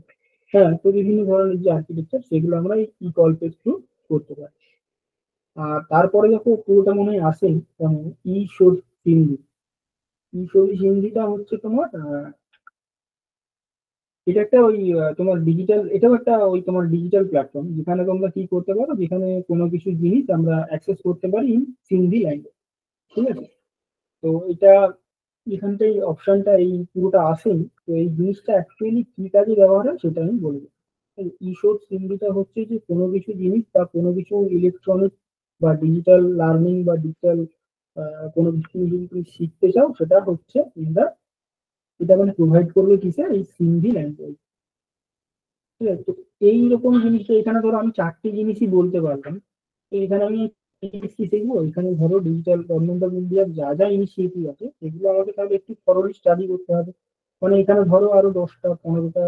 হ্যাঁ, তো বিভিন্ন ধরনের যে আর্কিটেকচার সেগুলো আমরা এই কল্পের থ্রু করতে পারি। আর তারপরে যখন পুরোটা মনে হয় আসে যেমন সিন্ধি। সিন্ধিটা হচ্ছে তোমার এটা একটা ওই তোমার ডিজিটাল এটাও একটা ওই তোমার ডিজিটাল প্ল্যাটফর্ম যেখানে তোমরা কি করতে পারো যেখানে কোনো কিছু জিনিস আমরা অ্যাক্সেস করতে পারি ইন সিন্ধি ল্যাঙ্গুয়েজ, ঠিক আছে। তো এটা এখানটাই অপশনটা এই পুরোটা আসেই। তো এই জিনিসটা অ্যাকচুয়ালি কি কাজে ব্যবহার হয় সেটা আমি বলবো। সিন্ধিটা হচ্ছে যে কোনো কিছু জিনিস বা কোনো কিছু ইলেকট্রনিক বা ডিজিটাল লার্নিং বা ডিজিটাল কোনো কিছু যদি তুমি শিখতে চাও সেটা হচ্ছে এটা মানে প্রোভাইড করবে কিসে, এই সিন্ধি ল্যাঙ্গুয়েজ। ঠিক আছে, তো এইরকম জিনিসটা এখানে ধরো আমি 4টে জিনিসই বলতে পারলাম। তো এখানে আমি কি শিখবো, এখানে ধরো ডিজিটাল গভর্নমেন্ট অফ ইন্ডিয়ার যা যা ইনিশিয়েটিভ আছে সেগুলো আমাকে তাহলে একটু থরলি স্টাডি করতে হবে। মানে এখানে ধরো আরো 10টা 15টা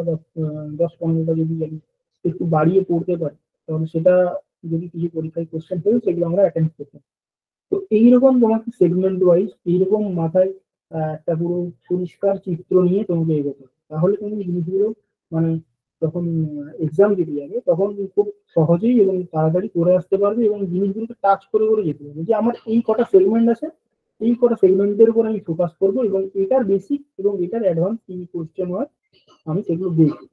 10-15টা যদি আমি একটু বাড়িয়ে পড়তে পারি, তাহলে সেটা যদি কিছু পরীক্ষায় কোশ্চেন পেয়ে সেগুলো আমরা অ্যাটেন্ড করতে পারি। তো এইরকম তোমাকে সেগমেন্ট ওয়াইজ এইরকম মাথায় একটা পুরো পরিষ্কার চিত্র নিয়ে তোমাকে এগোতে হবে, তাহলে তুমি জিনিসগুলো মানে যখন এক্সাম দিতে যাবে তখন খুব সহজেই এবং তাড়াতাড়ি করে আসতে পারবে এবং জিনিসগুলোকে টাচ করে করে যেতে পারবে যে আমার এই কটা সেগমেন্ট আছে, এই কটা সেগমেন্টের উপর আমি ফোকাস করবো এবং এটার বেসিক এবং এটার অ্যাডভান্স কি কোশ্চেন হয় আমি সেগুলো দেখবো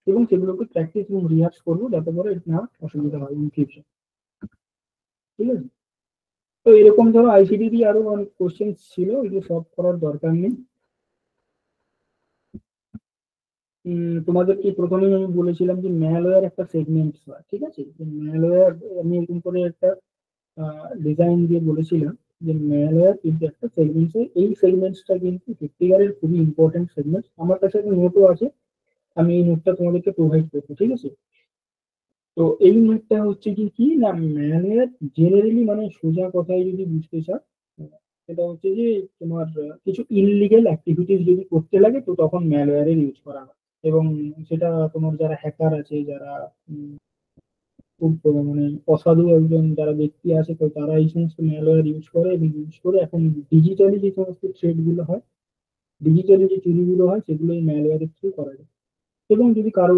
এবং সেগুলোকে প্র্যাকটিস এবং রিহার্স করবো যাতে করে না অসুবিধা হয় ইন ফিউচার। ঠিক আছে, তো এরকম ধরো আইসিডি আরো অনেক কোশ্চেন ছিল, এগুলো সলভ করার দরকার নেই। তোমাদেরকে প্রথমেই আমি বলেছিলাম যে ম্যালওয়্যার একটা সেগমেন্ট হয়, ঠিক আছে, ম্যালওয়্যার আমি এরকম করে একটা ডিজাইন দিয়ে বলেছিলাম যে ম্যালওয়্যার কিন্তু একটা সেগমেন্টস, এই সেগমেন্টসটা কিন্তু সত্যিকারের খুবই ইম্পর্টেন্ট সেগমেন্ট। আমার কাছে একটা নোটও আছে, আমি এই নোটটা তোমাদেরকে প্রোভাইড করবো, ঠিক আছে। তো এই নোটটা হচ্ছে কি কি না, ম্যালওয়্যার জেনারেলি মানে সোজা কথায় যদি বুঝতে চাও, সেটা হচ্ছে যে তোমার কিছু ইললিগেল অ্যাক্টিভিটিস যদি করতে লাগে তো তখন ম্যালওয়্যারের ইউজ করা হয়। এবং সেটা তোমার যারা হ্যাকার আছে, যারা খুব মানে অসাধু একজন যারা ব্যক্তি আছে, তো তারা এই সমস্ত ম্যালওয়্যার ইউজ করে এবং ইউজ করে এখন ডিজিটালি যে সমস্ত থ্রেড গুলো হয়, ডিজিটালি যে চুরিগুলো হয় সেগুলো এই ম্যালওয়্যারের থ্রু করা যায়। এবং যদি কারো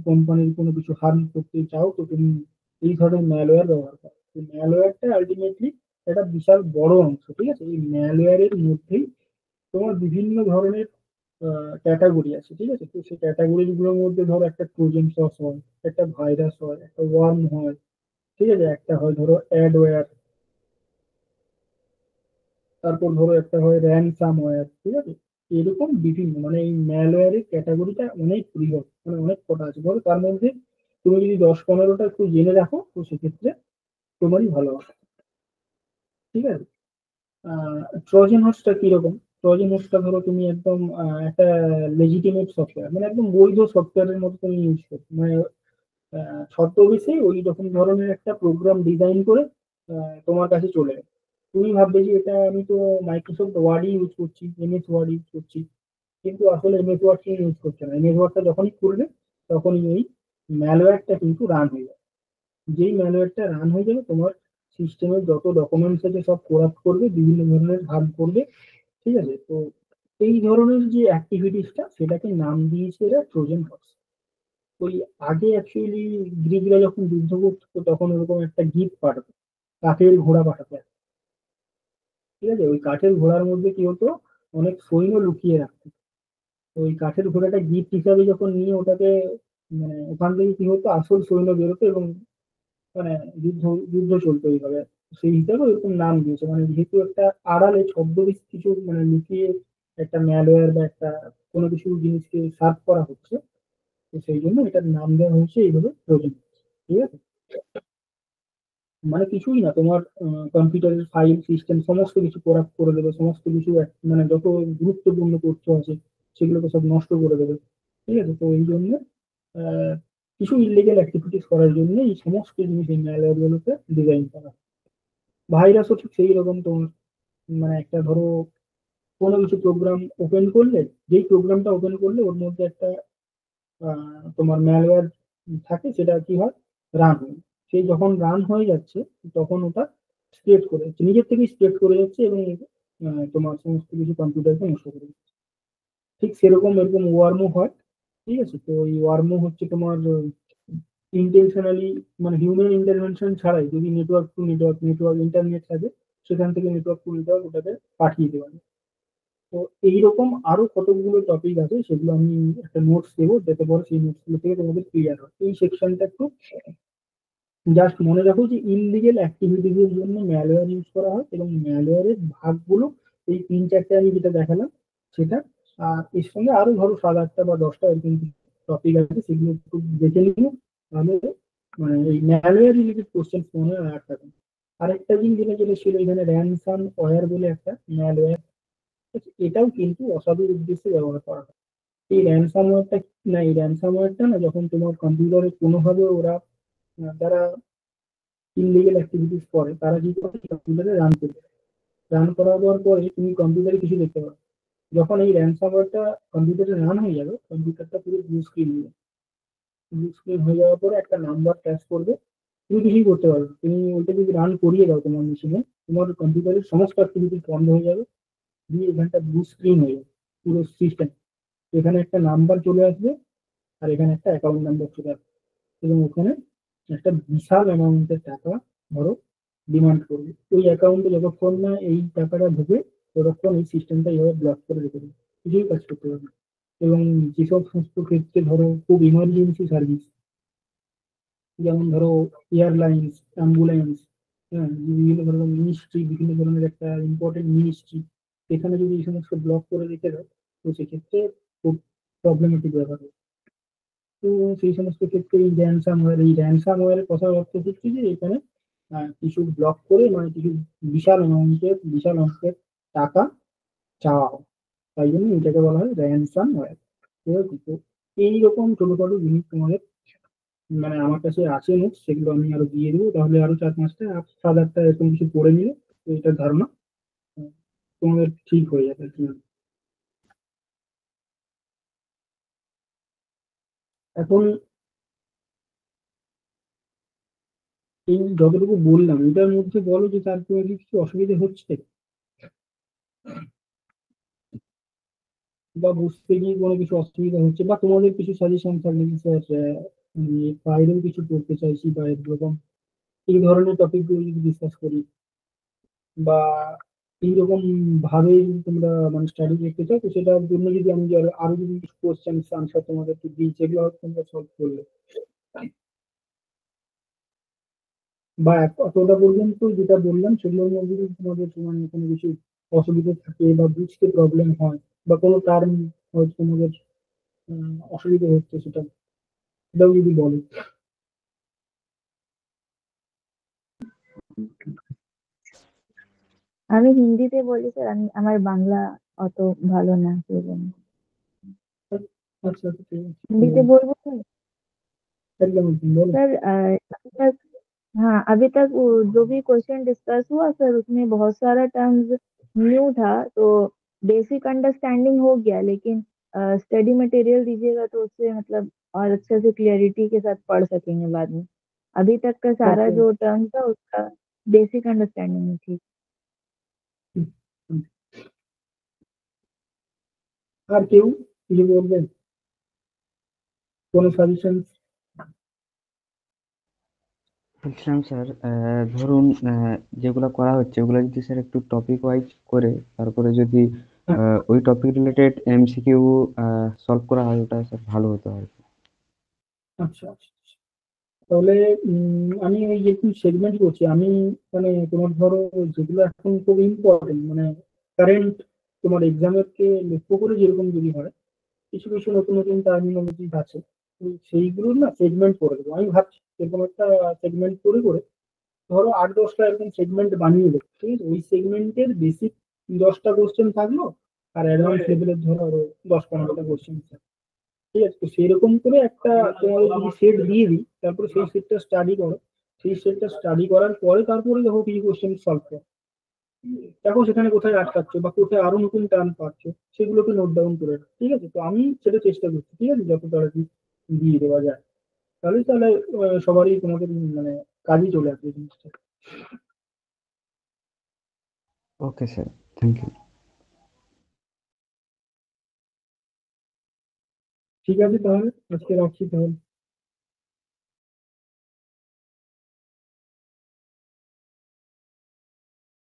কোম্পানির কোনো কিছু হার্ম করতে চাও তো তুমি এই ধরনের ম্যালওয়্যার ব্যবহার করো। ম্যালওয়্যারটা আলটিমেটলি একটা বিশাল বড় অংশ, ঠিক আছে। এই ম্যালওয়্যারের মধ্যেই তোমার বিভিন্ন ধরনের ক্যাটাগরি আছে, ঠিক আছে। তো সেই ক্যাটাগরি গুলোর মধ্যে ধরো একটা ট্রোজান সস হয়, একটা ভাইরাস হয়, একটা ওয়ার্ম হয়, ঠিক আছে, একটা হয় ধরো অ্যাডওয়্যার, তারপর ধরো একটা হয় র্যানসামওয়্যার, ঠিক আছে। এরকম বিভিন্ন মানে এই ম্যালওয়্যারের ক্যাটাগরিটা অনেক বৃহৎ, মানে অনেক কটা আছে ধরো, তার মধ্যে তুমি যদি 10-15টা একটু জেনে রাখো তো সেক্ষেত্রে তোমারই ভালো হবে, ঠিক আছে। ট্রোজান হর্সটা কিরকম, ট্রোজান হর্সটা ধরো তুমি একদম একটা লেজিটিমেট সফটওয়্যার, মানে একদম বৈধ সফটওয়্যারের মতো তুমি ইউজ করো, মানে ছদ্মবেশে ওই রকম ধরনের একটা প্রোগ্রাম ডিজাইন করে তোমার কাছে চলে যাবে। তুমি ভাববে যে এটা আমি তো মাইক্রোসফট ওয়ার্ডই ইউজ করছি, এমএস ওয়ার্ড ইউজ করছি, কিন্তু আসলে এমএস ওয়ার্ড ইউজ করছে না। এমএস ওয়ার্ডটা যখনই খুলবে তখনই ওই ম্যালওয়্যারটা কিন্তু রান হয়ে যাবে। যেই ম্যালওয়্যারটা রান হয়ে যাবে তোমার সিস্টেমের যত ডকুমেন্টস আছে সব করাপ্ট করবে, বিভিন্ন ধরনের হার্ম করবে, ঠিক আছে। তো এই ধরনের যে অ্যাক্টিভিটিসটা সেটাকে নাম দিয়েছে এরা ট্রোজান হর্স। ওই আগে অ্যাকচুয়ালি গ্রিকরা যখন যুদ্ধ করতো তখন ওরকম একটা গিফট পাঠাতো, কাঠের ঘোড়া পাঠাতো, ঠিক আছে। ওই কাঠের ঘোড়ার মধ্যে কি হতো, অনেক সৈন্য লুকিয়ে রাখতো। তো ওই কাঠের ঘোড়াটা গিফট হিসাবে যখন নিয়ে ওটাকে মানে ওখান থেকে কি হতো, আসল সৈন্য বেরোতো এবং মানে যুদ্ধ যুদ্ধ চলতো এইভাবে। সেই হিসাবে ওরকম নাম দিয়েছে, মানে যেহেতু একটা আড়ালে ছদ্মবেশ কিছু মানে লুকিয়ে একটা ম্যালওয়্যার বা একটা কোনো কিছু জিনিসকে সার্ভ করা হচ্ছে, তো সেই জন্য এটার নাম দেওয়া হয়েছে এইভাবে ট্রোজান, ঠিক আছে। মানে কিছুই না, তোমার কম্পিউটারের ফাইল সিস্টেম সমস্ত কিছু করাপ্ট করে দেবে, সমস্ত কিছু মানে যত গুরুত্বপূর্ণ তথ্য আছে সেগুলোকে সব নষ্ট করে দেবে, ঠিক আছে। তো এই জন্য আহ, কিছু ইলিগেল অ্যাক্টিভিটিস করার জন্য এই সমস্ত জিনিস এই ম্যালওয়্যার গুলোকে ডিজাইন করা। ভাইরাসও ঠিক সেই রকম, তোমার মানে একটা ধরো কোনো কিছু প্রোগ্রাম ওপেন করলে, যেই প্রোগ্রামটা ওপেন করলে ওর মধ্যে একটা তোমার ম্যালওয়্যার থাকে, সেটা কি হয়, রান হয়। সেই যখন রান হয়ে যাচ্ছে তখন ওটা স্প্রেড করে যাচ্ছে, নিজের থেকেই স্প্রেড করে যাচ্ছে এবং তোমার সমস্ত কিছু কম্পিউটারকে নষ্ট করে দিচ্ছে। ঠিক সেরকম এরকম ওয়ার্মও হয়, ঠিক আছে। তো এই ওয়ার্মও হচ্ছে তোমার ইন্টেনশনালি মানে হিউম্যান ইন্টারভেনশন ছাড়াই যদি network two network network internet থাকে সেখান থেকে নেটওয়ার্ক টু নেটওয়ার্ক ওটাকে পাঠিয়ে দেওয়া যায়। তো এইরকম আরো কতগুলো টপিক আছে সেগুলো আমি একটা নোটস দেবো, যাতে পরে সেই নোটস গুলো থেকে তোমাদের ক্লিয়ার হয়। এই সেকশনটা একটু জাস্ট মনে রাখো যে ইললিগেল অ্যাক্টিভিটিস এর জন্য ম্যালওয়্যার ইউজ করা হয় এবং ম্যালওয়্যারের ভাগগুলো এই 3-4টে আমি যেটা দেখালাম সেটা। আর এর সঙ্গে আরো ধরো 7-8টা বা 10টা এরকম টপিক আছে, সেগুলো একটু দেখে নিও, তাহলে মানে এই ম্যালওয়্যার রিলেটেড কোশ্চেন মনে হয় আর থাকবে না। আরেকটা জিনিস যেটা যেটা ছিল এখানে র্যানসাম ওয়্যার বলে একটা ম্যালওয়্যার, এটাও কিন্তু অসাধুর উদ্দেশ্যে ব্যবহার করা হয়। এই র্যানসামওয়্যারটা না, এই র্যানসামওয়্যারটা না, যখন তোমার কম্পিউটারে কোনোভাবে ওরা যারা ইনলিগেল অ্যাক্টিভিটিস করে তারা কি করে, কম্পিউটারে রান করবে, রান করাবার পরে তুমি কম্পিউটারে কিছু দেখতে পারো। যখন এই র্যানসামওয়্যারটা কম্পিউটারে রান হয়ে যাবে, কম্পিউটারটা পুরো ব্লু স্ক্রিন হয়ে যাবে। ব্লু স্ক্রিন হয়ে যাওয়ার পরে একটা নাম্বার ট্যাচ করবে, তুমি কিছুই করতে পারবে না। তুমি ওইটা যদি রান করিয়ে দাও তোমার মেশিনে, তোমার কম্পিউটারের সমস্ত অ্যাক্টিভিটি বন্ধ হয়ে যাবে, দিয়ে এখানটা ব্লু স্ক্রিন হয়ে যাবে পুরো সিস্টেম। এখানে একটা নাম্বার চলে আসবে, আর এখানে একটা অ্যাকাউন্ট নাম্বার চলে আসবে, এবং ওখানে একটা বিশাল অ্যামাউন্টের টাকা ধরো ডিমান্ড করবে। ওই অ্যাকাউন্টে যতক্ষণ না এই টাকাটা ঢুকে ততক্ষণ এই সিস্টেমটা এইভাবে ব্লক করে রেখে দেবে, কিছুই কাজ করতে পারবে না। এবং যেসব সমস্ত ক্ষেত্রে ধরো খুব ইমার্জেন্সি সার্ভিস, যেমন ধরো এয়ারলাইন্স, অ্যাম্বুলেন্স, হ্যাঁ, বিভিন্ন ধরনের মিনিস্ট্রি, বিভিন্ন ধরনের একটা ইম্পর্টেন্ট মিনিস্ট্রি, সেখানে যদি এই সমস্ত ব্লক করে রেখে দেয়, তো সেক্ষেত্রে খুব প্রবলেমেটিক ব্যাপার হবে। তো সেই সমস্ত ক্ষেত্রে এই র্যানসামওয়্যারের কথা হচ্ছে হচ্ছে যে এখানে কিছু ব্লক করে, মানে কিছু বিশাল অঙ্কের টাকা চাওয়া হয়, তাই জন্য এটাকে বলা হয় র্যানসামওয়্যার। ঠিক আছে? তো এইরকম ছোটখাটো জিনিস তোমাদের মানে আমার কাছে আছে নোটস, সেগুলো আমি আরো দিয়ে দেবো, তাহলে আরো 4-5টা 7-8টা এরকম কিছু পড়ে নিলে তো এটার ধারণা তোমাদের ঠিক হয়ে যাবে আর কি। এখন এই যতটুকু বললাম এটার মধ্যে বলো যে তারপরে কি কিছু অসুবিধা হচ্ছে, বা বুঝতে গিয়ে কোনো কিছু অসুবিধা হচ্ছে, বা তোমাদের কিছু সাজেশন থাকলে যে স্যার বাইরেও কিছু পড়তে চাইছি, বা এরকম এই ধরনের টপিক গুলো যদি ডিসকাস করি, বা এইরকম ভাবে যদি তোমরা মানে স্টাডি করতে চাও, তো সেটার জন্য যদি আমি যে আরো যদি কিছু কোশ্চেন আনসার তোমাদেরকে দিই, যেগুলো হয়তো তোমরা সলভ করলে, বা এতটা পর্যন্ত যেটা বললাম সেগুলোর মধ্যে যদি তোমাদের মানে কোনো কিছু অসুবিধা থাকে, বা বুঝতে প্রবলেম হয়, বা কোনো টার্ম হয়তো তোমাদের অসুবিধা হচ্ছে, সেটাও যদি বলো। আমি হিন্দিতে বলি স্যার, আমার বাংলা অত ভালো না সেই জন্য। আচ্ছা আচ্ছা, ঠিক আছে, হিন্দিতে বলবো স্যার। একদম একদম বলো। सर अभी तक, हाँ अभी तक जो भी क्वेश्चन डिस्कस हुआ सर, उसमें बहुत सारा टर्म्स न्यू था, तो बेसिक अंडरस्टैंडिंग हो गया, लेकिन स्टडी मटेरियल दीजिएगा तो उससे मतलब और अच्छे से क्लियरिटी के साथ पढ़ सकेंगे बाद में। अभी तक का सारा আচ্ছা, जो टर्म था उसका बेसिक अंडरस्टैंडिंग में थी। হুম, হুম। আর কেউ কিছু বলবেন, কোনো সাজেশন? বলছিলাম স্যার, ধরুন যেগুলো করা হচ্ছে ওগুলো যদি স্যার একটু টপিক ওয়াইজ করে তারপরে যদি ওই টপিক রিলেটেড এমসিকিউ সলভ করা হয়, ওটা স্যার ভালো হতো আর কি। আচ্ছা আচ্ছা আচ্ছা। তাহলে আমি ওই একটু সেগমেন্ট করছি আমি, মানে তোমার ধরো যেগুলো এখন খুব ইম্পর্টেন্ট, মানে কারেন্ট তোমার এক্সামের কে লক্ষ্য করে যেরকম যদি হয়, কিছু কিছু নতুন নতুন টার্মিনোলজি আছে, তো সেইগুলো না সেগমেন্ট করে দেবো আমি ভাবছি। এরকম একটা সেগমেন্ট করে করে ধরো 8-10টা এরকম সেগমেন্ট বানিয়ে দেবো, ঠিক আছে? ওই সেগমেন্টের বেসিক 10টা কোশ্চেন থাকলো, আর অ্যাডভান্স লেভেলের ধরো আরো 10-15টা কোশ্চেন। ঠিক আছে, তো সেরকম করে একটা তোমাদের যদি সেট দিয়ে দিই, তারপরে সেই সেটটা স্টাডি করো। সেই সেটটা স্টাডি করার পরে তারপরে দেখো কিছু কোশ্চেন সলভ করো, দেখো সেখানে কোথায় আটকাচ্ছ বা কোথায় আরো নতুন টার্ম পাচ্ছ, সেগুলোকে নোট ডাউন করে রাখো। ঠিক আছে, তো আমি সেটা চেষ্টা করছি, ঠিক আছে, যত তাড়াতাড়ি দিয়ে দেওয়া যায়। তাহলে তাহলে সবারই তোমাদের মানে কাজই চলে আসবে জিনিসটা। Okay sir, thank you. ঠিক আছে, তাহলে আজকে রাখছি তাহলে।